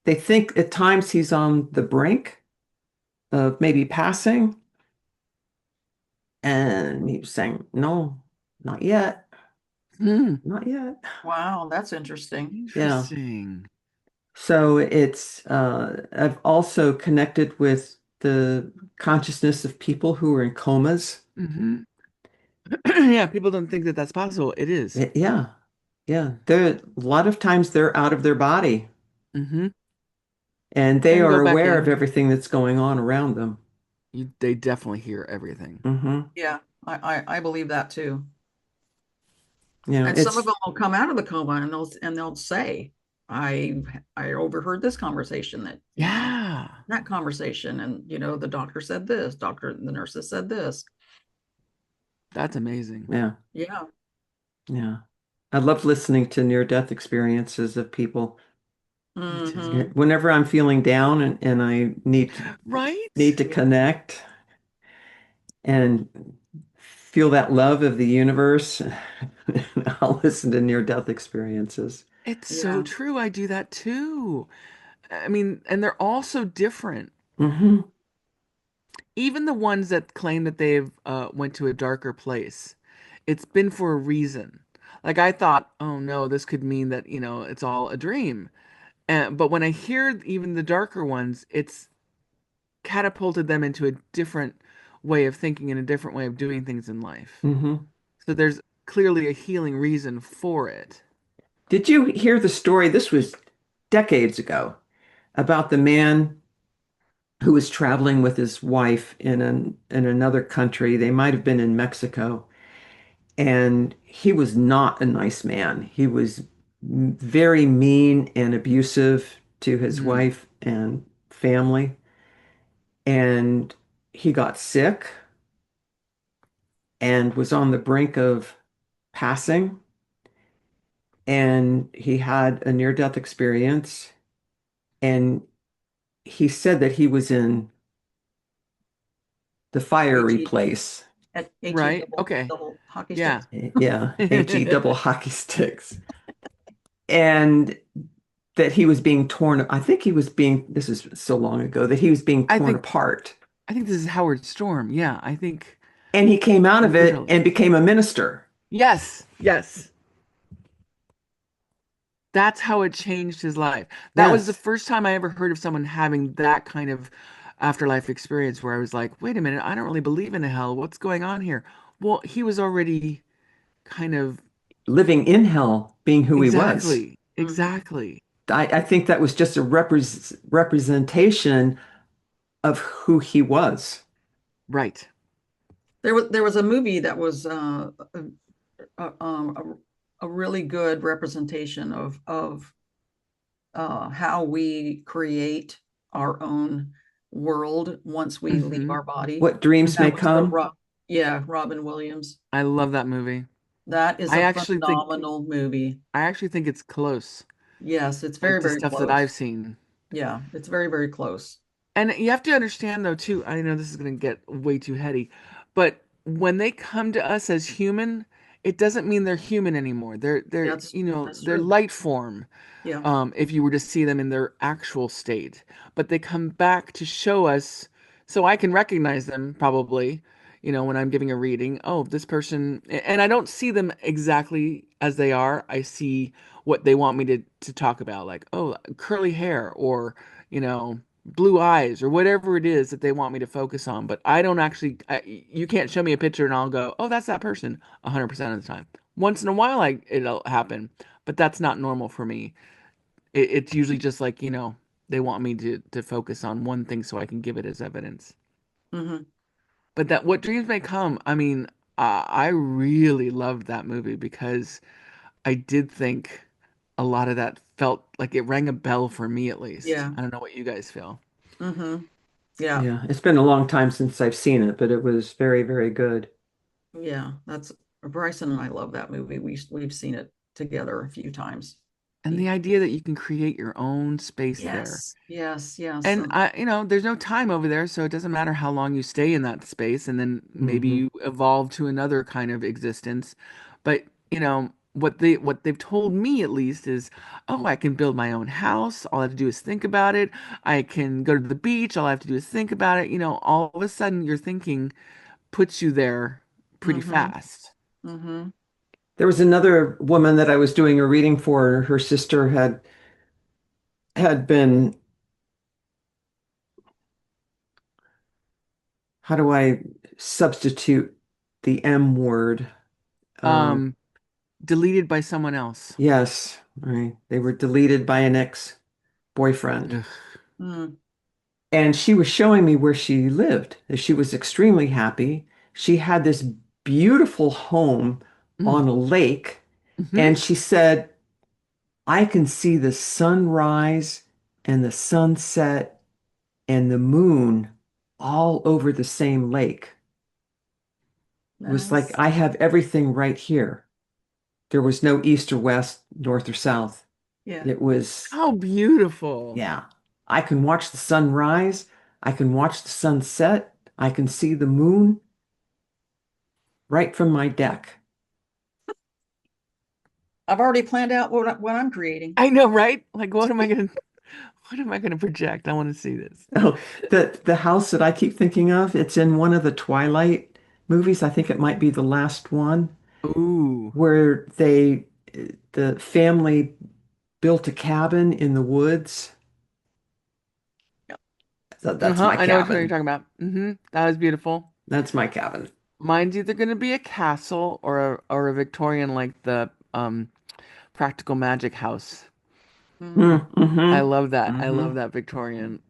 they think at times he's on the brink of maybe passing. And he was saying, no, not yet, Hmm. not yet. Wow, that's interesting. Yeah. Interesting. So I've also connected with the consciousness of people who are in comas. Hmm. Yeah, people don't think that that's possible. It is. Yeah. Yeah. They're, a lot of times they're out of their body Hmm. and they And are go back aware of in. everything that's going on around them. They definitely hear everything. Hmm. Yeah, I believe that too. You know, And some of it's, them will come out of the coma and they'll say, I overheard this conversation that, Yeah, that conversation, and the doctor said this, the nurses said this. that's amazing. yeah, Yeah. yeah. I love listening to near-death experiences of people. Me Yeah, too. Mm-hmm. whenever I'm feeling down and I need Right? to connect and feel that love of the universe, I'll listen to near-death experiences. It's so Yeah. true. I do that too. I mean, and they're all so different. Hmm. Even the ones that claim that they've went to a darker place, it's been for a reason. Like I thought, oh no, this could mean that, it's all a dream. But when I hear even the darker ones, it's catapulted them into a different way of thinking and a different way of doing things in life. Hmm. So there's clearly a healing reason for it. Did you hear the story? This was decades ago about the man who was traveling with his wife in another country. They might have been in Mexico, and he was not a nice man. He was very mean and abusive to his Mm, wife and family, and he got sick and was on the brink of passing, and he had a near-death experience, and he said that he was in the fiery HE place. at HE right? double Okay. double hockey Yeah. sticks. Yeah, HE double hockey sticks. And that he was being torn. I think he was being, this is so long ago, that he was being I torn think apart. I think this is Howard Storm. Yeah, I think And he came out of it literally. and became a minister. Yes, yes. That's how it changed his life. That was the Yes. first time I ever heard of someone having that kind of afterlife experience where I was like, wait a minute, I don't really believe in hell. What's going on here? Well, he was already kind of Living in hell, being who he was. exactly, Hmm. exactly. I think that was just a representation of who he was. Right. There was a movie that was a really good representation of how we create our own world once we leave Hmm. our body, What and dreams may that was come. yeah, Robin Williams. I love that movie. That is I a actually think phenomenal movie. I actually think it's close, Yes, it's very, like the very stuff that I've close. seen. Yeah, it's very, very close. And you have to understand though too, I know this is going to get way too heady, but when they come to us as human, it doesn't mean they're human anymore. That's that's They're true. light form, Yeah. if you were to see them in their actual state. But they come back to show us, so I can recognize them probably, when I'm giving a reading. Oh, this person, and I don't see them exactly as they are. I see what they want me to talk about, like, oh, curly hair, or, blue eyes, or whatever it is that they want me to focus on. But I don't actually, you can't show me a picture and I'll go, oh, that's that person 100% of the time. Once in a while, it'll happen, but that's not normal for me. It's usually just like, they want me to focus on one thing so I can give it as evidence. Hmm. But that what dreams may come, I mean, I really loved that movie because I did think a lot of that felt like it rang a bell for me at least. Yeah. I don't know what you guys feel. Hmm. Yeah. Yeah, it's been a long time since I've seen it, but it was very, very good. Yeah. That's Bryson and I love that movie. We've seen it together a few times. And the He, idea that you can create your own space there. yes. Yes. Yes. And there's no time over there, so it doesn't matter how long you stay in that space, and then maybe Hmm. you evolve to another kind of existence. But, what they've told me at least is, oh, I can build my own house. All I have to do is think about it. I can go to the beach. All I have to do is think about it. All of a sudden your thinking puts you there pretty Mm-hmm. fast. Mm-hmm. There was another woman that I was doing a reading for. Her sister had been, how do I substitute the M word? Um, Um, Deleted by someone else. yes, right. They were deleted by an ex-boyfriend. Ugh. Mm. And she was showing me where she lived. She was extremely happy. She had this beautiful home Mm. on a lake. Hmm. And she said, I can see the sunrise and the sunset and the moon all over the same lake. It was like Nice. I have everything right here. There was no east or west, north or south. Yeah. It was, How beautiful. yeah. I can watch the sun rise. I can watch the sun set. I can see the moon right from my deck. I've already planned out what I'm creating. I know, right? Like, what am I gonna project? I want to see this. Oh, the house that I keep thinking of, it's in one of the Twilight movies. I think it might be the last one Ooh. where the family built a cabin in the woods. Yep. That's Uh-huh. my I know which one you're cabin. talking about. That was beautiful. That's my cabin. Mine's either gonna be a castle or a Victorian like the Practical Magic house. Mm. I Mm-hmm. love that. I love Mm-hmm. that Victorian.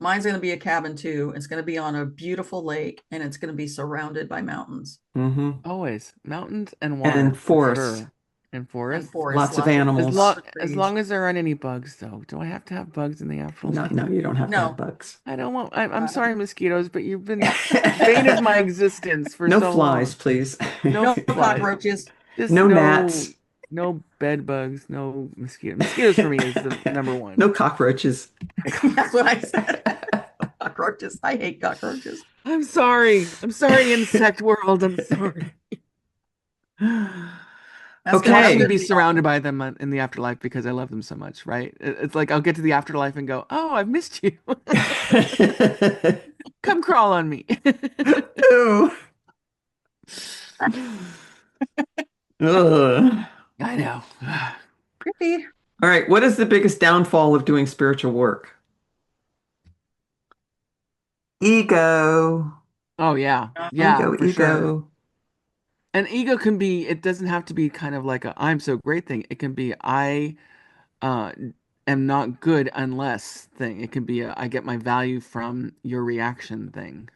Mine's going to be a cabin too. It's going to be on a beautiful lake and it's going to be surrounded by mountains Mm-hmm. Always mountains and And water for forests, sure. And and forests. forests, lots of As animals. long lots of as trees. long as there aren't any bugs though. Do I have to have bugs in the No, afterlife? no, you don't have to have No. bugs. I don't want I'm Uh, sorry, mosquitoes, but you've been the bane of my existence for No so flies, long. please. No no flies. cockroaches. Just No gnats. no bed bugs, no mosquito. Mosquitoes for me is the number one. No cockroaches. That's what I said. Cockroaches. I hate cockroaches. I'm sorry. I'm sorry, insect world. I'm sorry. That's going to Watch that's me Okay. going to be be awesome. surrounded by them in the afterlife because I love them so much, right? It's like I'll get to the afterlife and go, "Oh, I've missed you. Come crawl on me." Ew. Ugh. I know. Creepy. All right. What is the biggest downfall of doing spiritual work? Ego. Oh yeah. Yeah, Ego, for sure. ego. And ego can be, it doesn't have to be kind of like a I'm so great thing. It can be I uh am not good unless thing. It can be a I get my value from your reaction thing,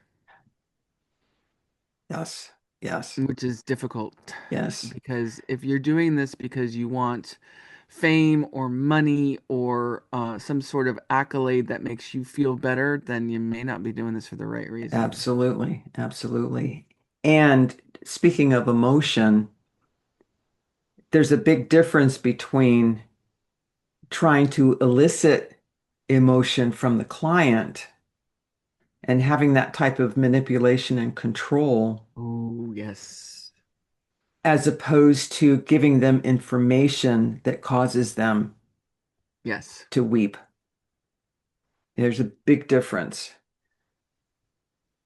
Yes. Yes. which is difficult Yes. because if you're doing this because you want fame or money or some sort of accolade that makes you feel better, then you may not be doing this for the right reasons. Absolutely. Absolutely. And speaking of emotion, there's a big difference between trying to elicit emotion from the client and having that type of manipulation and control Oh, yes. as opposed to giving them information that causes them Yes. to weep. There's a big difference.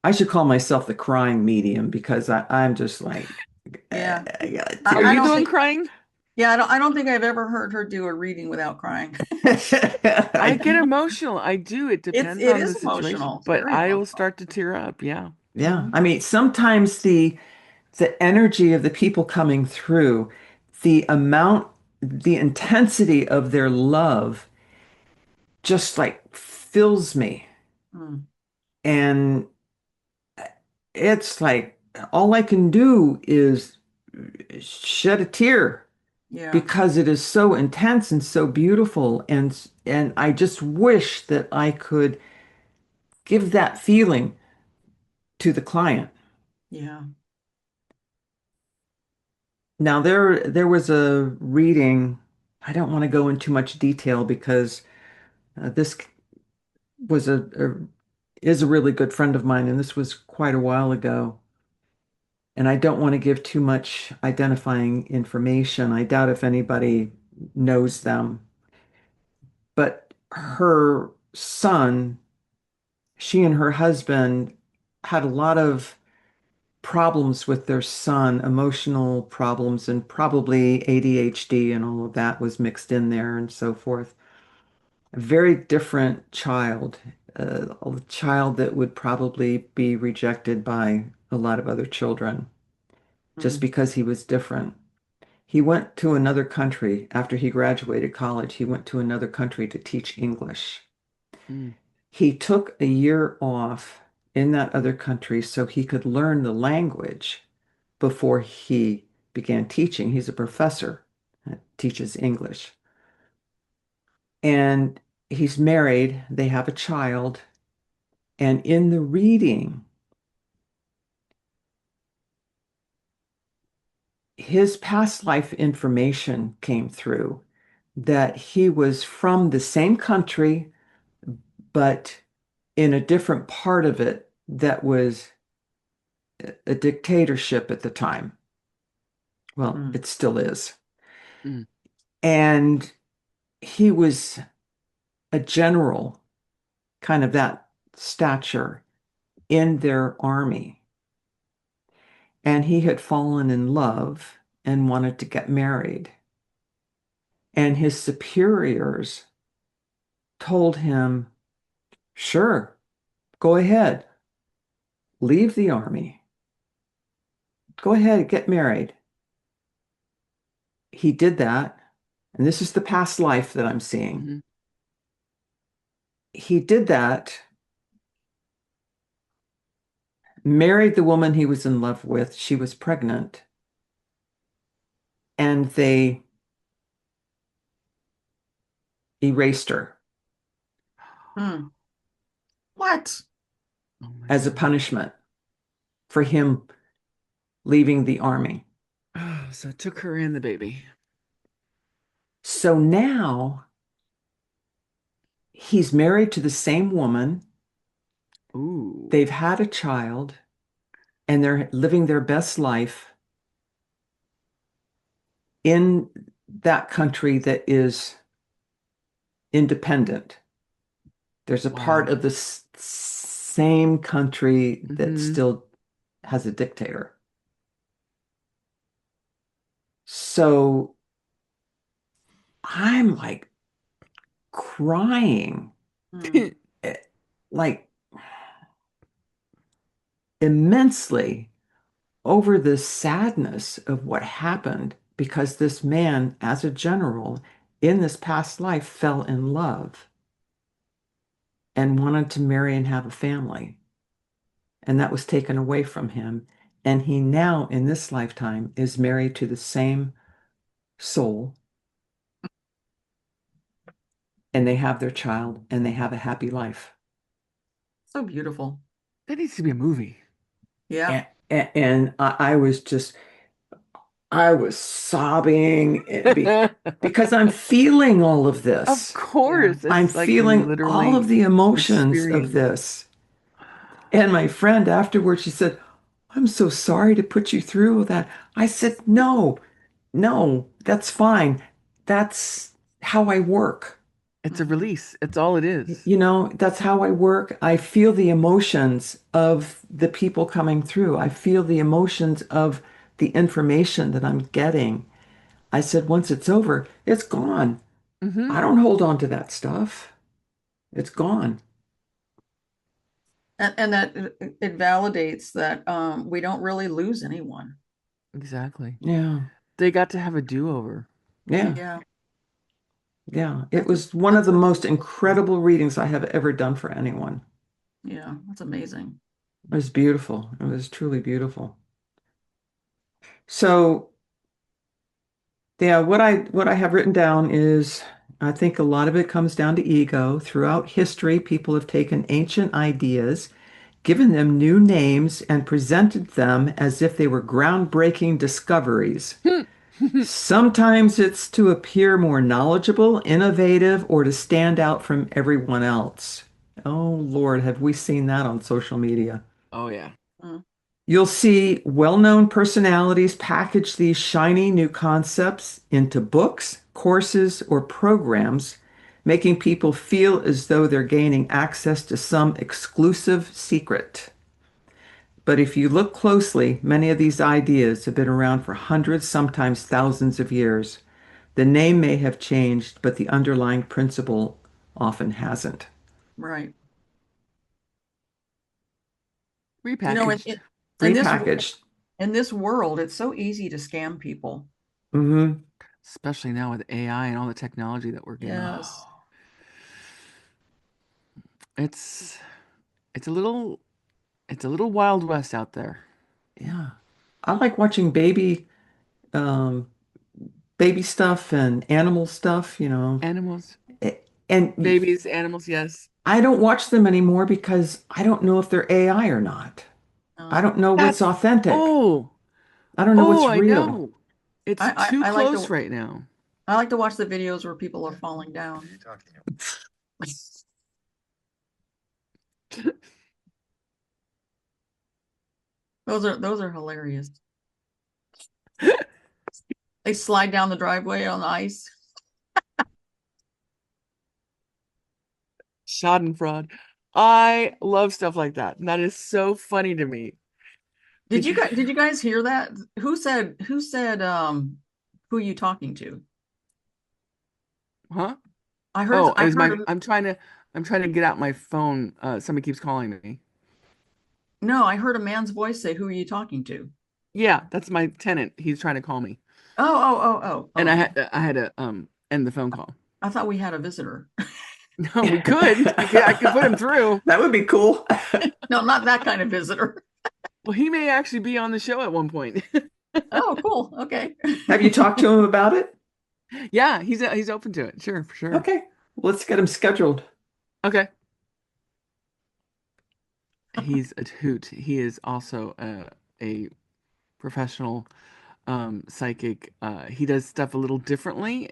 I should call myself the crying medium because I'm just like, Yeah. I got Are I you don't the tears. one think, crying? yeah, I don't think I've ever heard her do a reading without crying. I I, get emotional. I do. It depends It on the is situation, emotional. It's but very I will emotional. start to tear up. Yeah. yeah, Hmm. I mean, sometimes the energy of the people coming through, the intensity of their love just like fills me. Mm. And it's like all I can do is shed a tear Yeah. because it is so intense and so beautiful. And I just wish that I could give that feeling to the client. Yeah. Now there was a reading. I don't want to go into much detail because this was is a really good friend of mine, and this was quite a while ago. And I don't want to give too much identifying information. I doubt if anybody knows them. But her son, she and her husband had a lot of problems with their son, emotional problems, and probably ADHD and all of that was mixed in there and so forth. A very different child, a child that would probably be rejected by a lot of other children just Mm. because he was different. He went to another country after he graduated college. He went to another country to teach English. Mm. He took a year off in that other country so he could learn the language before he began teaching. He's a professor that teaches English. And he's married, they have a child, and in the reading, his past life information came through that he was from the same country, but in a different part of it that was a dictatorship at the time. Well, Mm. it still is. Mm. And he was a general, kind of that stature in their army. And he had fallen in love and wanted to get married. And his superiors told him, sure, go ahead, leave the army, go ahead, get married. He did that. And this is the past life that I'm seeing. Mhm. He did that, married the woman he was in love with. She was pregnant. And they erased her Mm. What? Oh my as a God. punishment for him leaving the army. Oh, so it took her and the baby. So now he's married to the same woman. Ooh. They've had a child and they're living their best life in that country that is independent. There's a part Wow. of the same country that Hmm. still has a dictator. So I'm like crying, Mm. eh, like immensely over the sadness of what happened because this man, as a general in this past life, fell in love and wanted to marry and have a family. And that was taken away from him. And he now, in this lifetime, is married to the same soul, and they have their child, and they have a happy life. So beautiful. That needs to be a movie. Yeah. And I was just, I was sobbing because I'm feeling all of Of this. Yeah. course. I'm It's like feeling all of literally the emotions of experience. this. And my friend afterwards, she said, I'm so sorry to put you through that. I said, no, no, that's fine. That's how I work. It's a Mhm. release. It's all it is. You know, that's how I work. I feel the emotions of the people coming through. I feel the emotions of the information that I'm getting. I said, once it's over, it's gone. Hmm. I don't hold on to that stuff. It's gone. And that it validates that we don't really lose anyone. Exactly. Yeah. They got to have a do-over. Yeah. Yeah. Yeah. It That's a was one of that's the a most incredible readings I have ever done for anyone. yeah, that's amazing. It was beautiful. It was truly beautiful. So, yeah, what I have written down is I think a lot of it comes down to ego. Throughout history, people have taken ancient ideas, given them new names, and presented them as if they were groundbreaking discoveries. Sometimes it's to appear more knowledgeable, innovative, or to stand out from everyone else. Oh Lord, have we seen that on social media? Oh yeah. Mm. You'll see well-known personalities package these shiny new concepts into books, courses, or programs, making people feel as though they're gaining access to some exclusive secret. But if you look closely, many of these ideas have been around for hundreds, sometimes thousands of years. The name may have changed, but the underlying principle often hasn't. Right. You know, Repackaged. in this Repackaged. in this world, it's so easy to scam people. Hmm. Especially now with AI and all the technology that we're getting. Yes. It's it's a little it's a little Wild West out there. Yeah. I like watching um, baby stuff and animal stuff, Animals, And babies, animals, yes. I don't watch them anymore because I don't know if they're AI or not. I Um, don't know what's That's authentic. oh, I don't know oh, what's I real. know. It's too I like close to right now. watch the videos where people are falling down. Those are hilarious. They slide down the driveway on the ice. Schadenfreude. I love stuff like that. And that is so funny to me. Did you guys hear that? Who said who are you talking to? Huh? I heard Oh, it I was heard my a, I'm trying to get out my phone. Somebody keeps calling me. no, I heard a man's voice say, "Who are you talking to?" Yeah, that's my tenant. He's trying to call me. And Okay. I had to end the phone call. I thought we had a visitor. No, we could. I could put him through. That would be cool. No, not that kind of visitor. Well, he may actually be on the show at one point. Oh, cool. Okay. Have you talked to him about it? Yeah, he's open to it. Sure, for sure. Okay, let's get him scheduled. Okay. He's a hoot. He is also a professional psychic. He does stuff a little differently.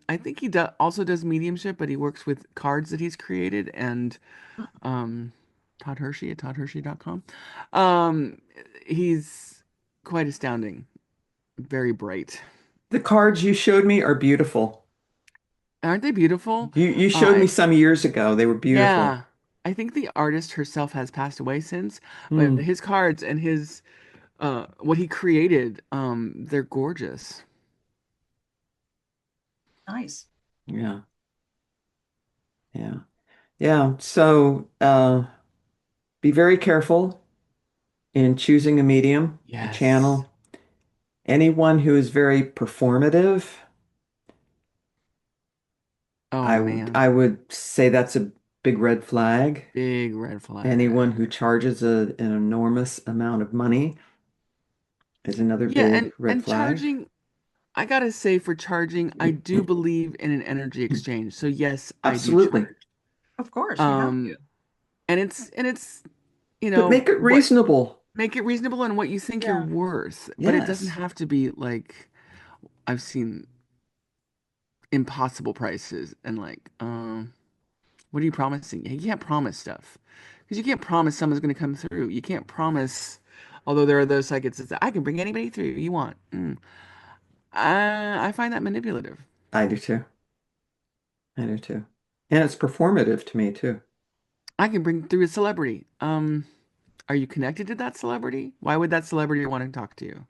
I think also does mediumship, but he works with cards that he's created and um Todd Hershey at toddhershey.com. Um he's quite astounding. Very bright. The cards you showed me are beautiful. Aren't they beautiful? You showed Uh me some years ago. They were beautiful. yeah. I think the artist herself has passed away since, but Hmm. his cards and his what he created, they're gorgeous. Nice. Yeah, yeah, yeah. So be very careful in choosing a medium, a Yes. channel. Anyone who is very performative, Oh man. I would say that's a big red flag. Big red flag. Anyone who charges an enormous amount of money is another Yeah, big and red flag. charging, I gotta say for charging, I do believe in an energy exchange. So yes, I do Absolutely. charge. Of course, you have to. Um, and it's, But make it what reasonable. make it reasonable and what you think you're Yeah. worth. But it doesn't Yes, have to be like I've seen impossible prices and like, what are you promising? You can't promise stuff. Because you can't promise someone's gonna come through. You can't promise, although there are those psychics that say, I can bring anybody through you want. I find that manipulative. I do too. I do too. And it's performative to me too. I can bring through a celebrity. Are you connected to that celebrity? Why would that celebrity want to talk to you?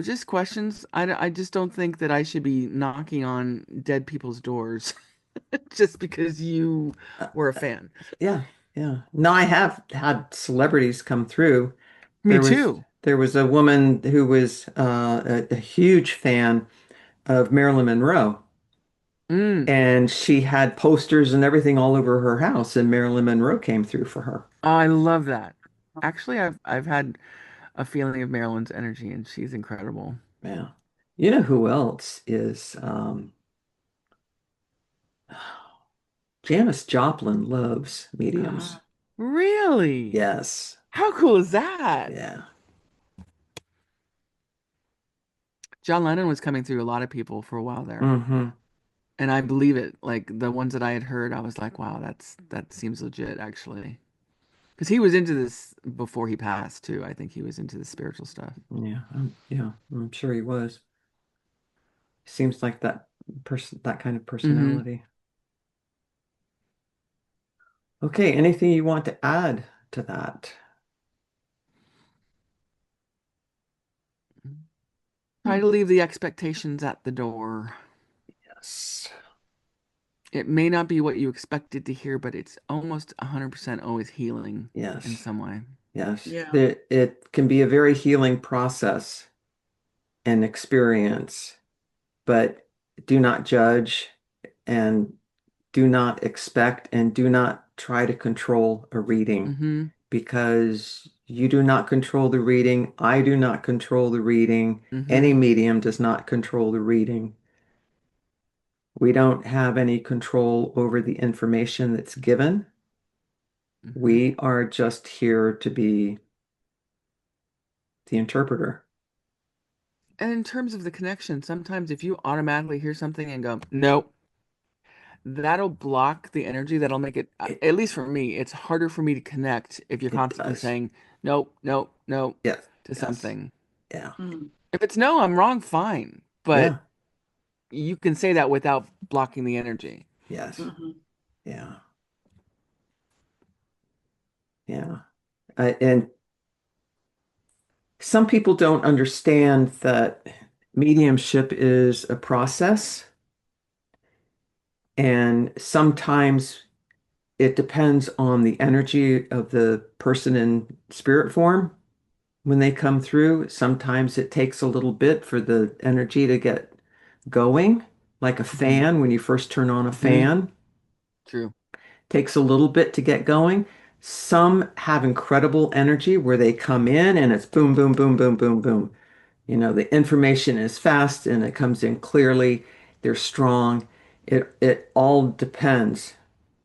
Just questions. I just don't think that I should be knocking on dead people's doors just because you Uh, were a uh, fan. yeah, yeah. No, I have had celebrities come through. Me too. There was a woman who was a huge fan of Marilyn Monroe, Mm. and she had posters and everything all over her house, and Marilyn Monroe came through for her. Oh, I love that. Actually, I've had a feeling of Marilyn's energy, and she's incredible. Yeah. You know who else is Janis Joplin loves mediums. Really? Yes. How cool is that? Yeah. John Lennon was coming through a lot of people for a while there. Hmm. And I believe it. Like the ones that I had heard, I was like, wow, that seems legit actually. Because he was into this before he passed too. I think he was into the spiritual stuff. Yeah, I'm sure he was. Seems like that person, that kind of Hmm. personality. Okay, anything you want to add to that? Try Hmm. to leave the expectations at the door. Yes. It may not be what you expected to hear, but it's almost 100% always healing in Yes. some way. Yes. Yeah. It can be a very healing process and experience, but do not judge and do not expect and do not try to control a reading Hmm. because you do not control the reading. I do not control the reading. Any Hmm. medium does not control the reading. We don't have any control over the information that's given. Hmm. We are just here to be the interpreter. And in terms of the connection, sometimes if you automatically hear something and go, nope, that'll block the energy. That'll make it, It, at least for me, it's harder for me to connect if you're it constantly does. saying, nope, nope, nope Yes. to Yes. something. Yeah. Hmm. If it's no, I'm wrong, fine. But Yeah. you can say that without blocking the energy. Yes. Hmm. Yeah. Yeah. And some people don't understand that mediumship is a process, and sometimes it depends on the energy of the person in spirit form when they come through. Sometimes it takes a little bit for the energy to get going, like a Hmm. fan when you first turn on a Hmm. fan. True. Takes a little bit to get going. Some have incredible energy where they come in and it's boom, boom, boom, boom, boom, boom. The information is fast and it comes in clearly. They're strong. It all depends.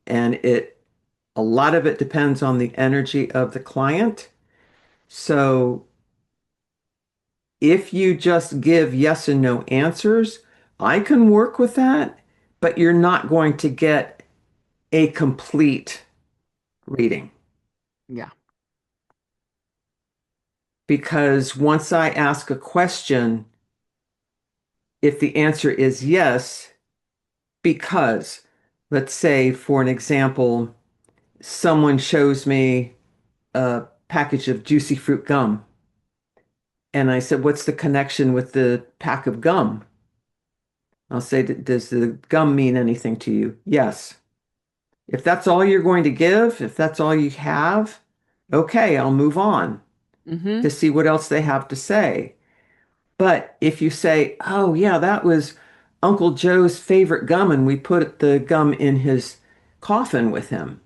And a lot of it depends on the energy of the client. So if you just give yes and no answers, I can work with that, but you're not going to get a complete reading. Yeah. Because once I ask a question, if the answer is yes, because, let's say, for an example, someone shows me a package of juicy fruit gum, and I said, what's the connection with the pack of gum? I'll say, does the gum mean anything to you? Yes. If that's all you're going to give, if that's all you have, okay, I'll move on Hmm. to see what else they have to say. But if you say, oh, yeah, that was Uncle Joe's favorite gum, and we put the gum in his coffin with him,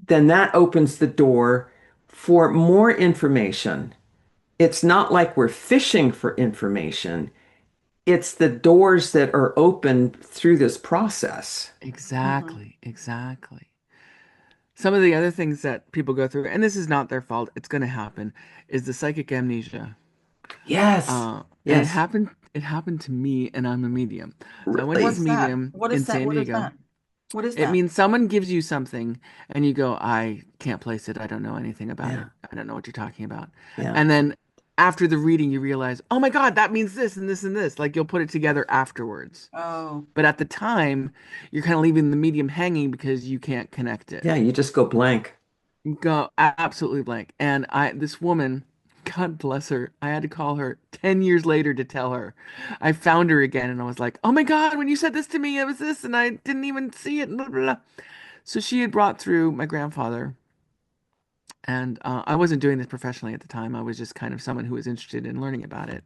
then that opens the door for more information. It's not like we're fishing for information, it's the doors that are open through this process. Hmm. Exactly. Exactly. Some of the other things that people go through, and this is not their fault, it's going to happen, is the psychic amnesia. Yes, And yes, it happened to me, and I'm a medium. So I went to What's this really. that? medium What in is that? San What is Diego. that? What is It that? means someone gives you something, and you go, I can't place it. I don't know anything about Yeah, it. I don't know what you're talking about. yeah, And then after the reading, you realize, oh my God, that means this and this and this. Like you'll put it together afterwards. Oh, But at the time, you're kind of leaving the medium hanging because you can't connect it. yeah, you just go blank. Go absolutely blank. And this woman, God bless her, I had to call her 10 years later to tell her. I found her again and I was like, oh my God, when you said this to me, it was this, and I didn't even see it. Blah, blah, blah. So she had brought through my grandfather, and I wasn't doing this professionally at the time. I was just kind of someone who was interested in learning about it.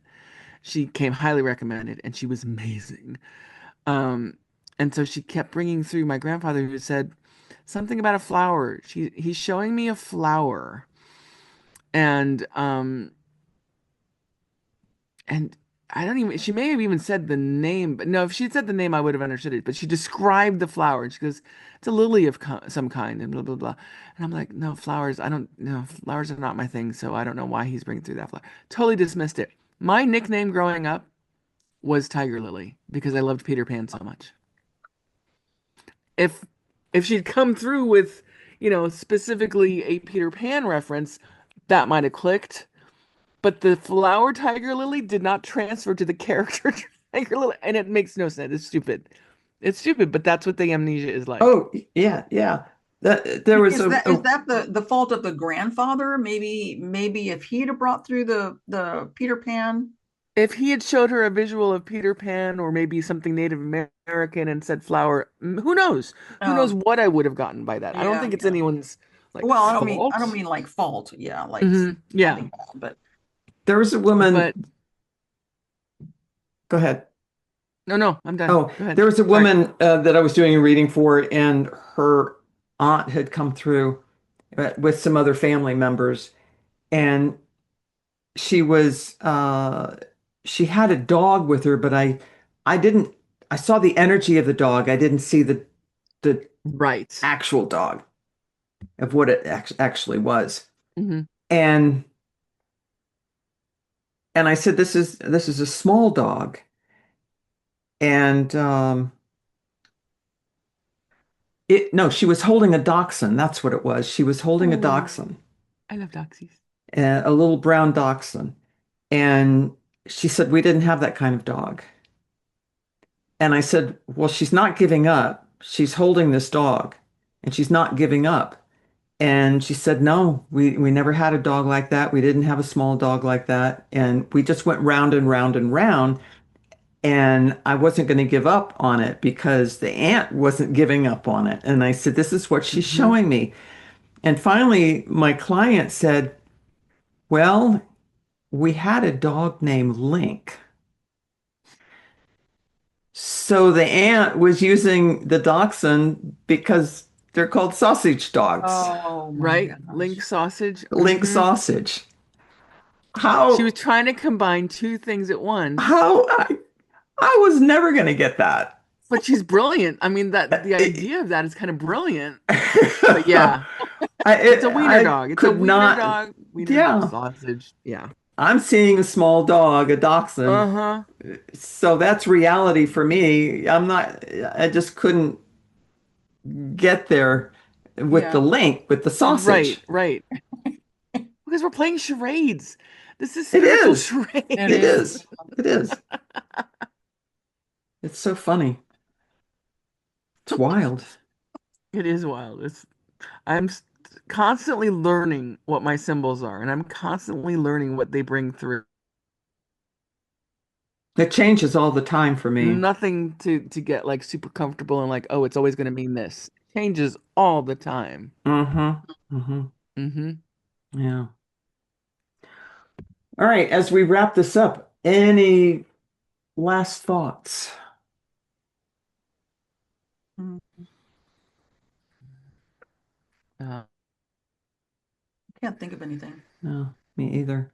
She came highly recommended, and she was amazing. Um, and so she kept bringing through my grandfather, who said something about a flower. He's showing me a flower, and and I don't even. She may have even said the name, but no, if she'd said the name, I would have understood it. But she described the flower, and she goes, "It's a lily of some kind," and blah blah blah. And I'm like, "No, flowers. I don't. No, flowers are not my thing. So I don't know why he's bringing through that flower." Totally dismissed it. My nickname growing up was Tiger Lily because I loved Peter Pan so much. If if she'd come through with, specifically a Peter Pan reference, that might have clicked. But the flower tiger lily did not transfer to the character tiger lily, and it makes no sense. It's stupid. It's stupid, but that's what the amnesia is like. Oh, yeah, yeah. There was Is that the fault of the grandfather? Maybe if he'd have brought through the Peter Pan. If he had showed her a visual of Peter Pan or maybe something Native American and said flower, who knows? Who knows Oh, what I would have gotten by that? I don't yeah, think it's yeah. anyone's like Well, I don't fault. mean like fault. Yeah, like Yeah, something bad, but there was a woman. but Go ahead. no, no, I'm done. Oh, Go ahead. there was a Sorry. woman that I was doing a reading for, and her aunt had come through with some other family members, and she was she had a dog with her, but I didn't I saw the energy of the dog. I didn't see the Right. actual dog of what it actually was. Hmm. And and I said, this is a small dog. And it no, she was holding a dachshund. That's what it was. She was holding a Oh, dachshund, I love doxies. a little brown dachshund. And she said, we didn't have that kind of dog. And I said, well, she's not giving up. She's holding this dog and she's not giving up. And she said, no, we never had a dog like that. We didn't have a small dog like that. And we just went round and round and round. And I wasn't going to give up on it because the aunt wasn't giving up on it. And I said, this is what she's Hmm. showing me. And finally, my client said, well, we had a dog named Link. So the aunt was using the dachshund because they're called sausage dogs, oh my Right? Link gosh. sausage. Link sausage. She was How, trying to combine two things at once, how I was never going to get that. but she's brilliant. I mean, that the idea of that is kind of brilliant. But yeah, it's a wiener I dog. It's a could wiener not, dog. Wiener yeah. sausage. Yeah. I'm seeing a small dog, a dachshund. Uh-huh. So that's reality for me. I just couldn't get there with the Yeah. link, with the sausage. Right, right. Because we're playing charades. This is It spiritual is. It It charades. is. is. It is. It's so funny. It's wild. It is wild. I'm constantly learning what my symbols are, and I'm constantly learning what they bring through. It changes all the time for me. Nothing to get like super comfortable and like, oh, it's always going to mean this. Changes all the time. Mm-hmm. Mm-hmm. Hmm. Yeah. All right. As we wrap this up, any last thoughts? Mm, Uh, can't think of anything. No, me either.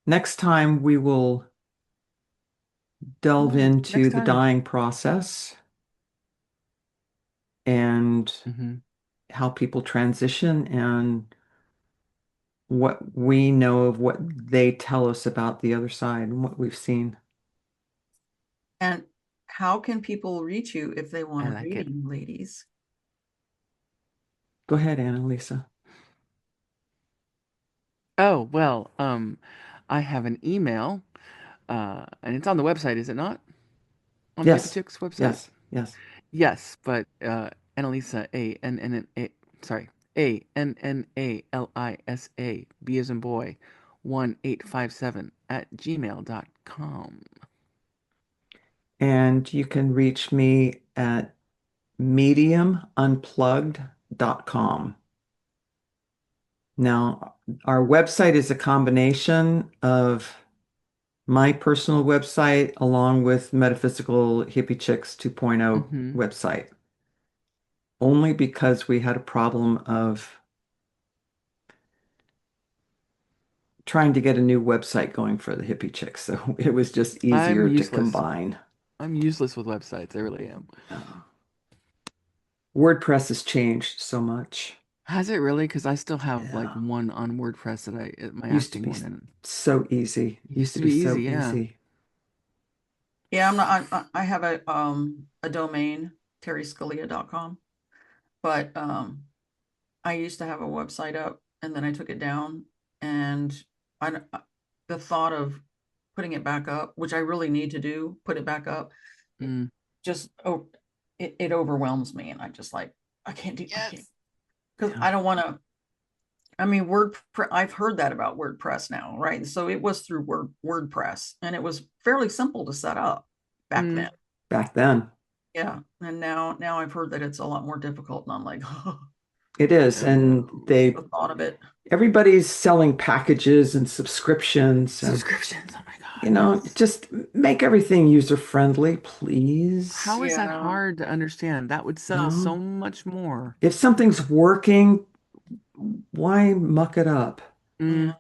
Next time we will delve next into the time. dying process and Hmm. how people transition and what we know of what they tell us about the other side and what we've seen. And how can people reach you if they want I a like it. reading, ladies? Go ahead, Annalisa. Oh, well, I have an email, and it's on the website, is it not? On the Hippie Yes, Chicks website? yes, yes. Yes, but Annalisa, Annalisa, B as in boy, 1857 at gmail.com. And you can reach me at mediumunplugged.com. Now, our website is a combination of my personal website along with Metaphysical Hippie Chicks 2.0 Mm-hmm. website, only because we had a problem of trying to get a new website going for the Hippie Chicks. So it was just I'm easier to useless. combine. I'm useless with websites. I really am. Uh, WordPress has changed so much. Has it really? Because I still have like Yeah. one on WordPress my Used to acting be one, and so easy. it Used used to to be be so easy. Yeah. easy. Yeah, I have a domain, terryscalia.com, but I used to have a website up and then I took it down, and I the thought of putting it back up, which I really need to do, put it back up, Mm. just it overwhelms me, and I just like I can't, Yes. because Yeah. I don't want to. I mean, I've heard that about WordPress now, right? So it was through WordPress, and it was fairly simple to set up back Mm. then. Back then. Yeah, and now I've heard that it's a lot more difficult, and I'm like, It is. And the thought of it. everybody's selling packages and subscriptions and, Subscriptions. Oh my you God, know, yes. just make everything user friendly, please. How is that Yeah, hard to understand? That would You sell so know, much more. if something's working, why muck it up? Mm. yeah,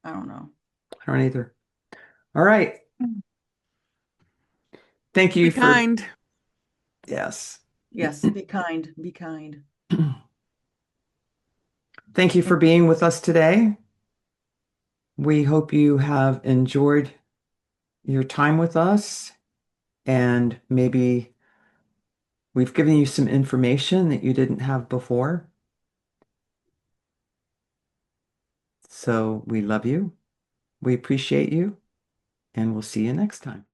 I don't know. I don't either. All right. Thank you Be for, kind. yes. Yes, be kind, be kind. Thank you for being with us today. We hope you have enjoyed your time with us, and maybe we've given you some information that you didn't have before. So we love you. We appreciate you, and we'll see you next time.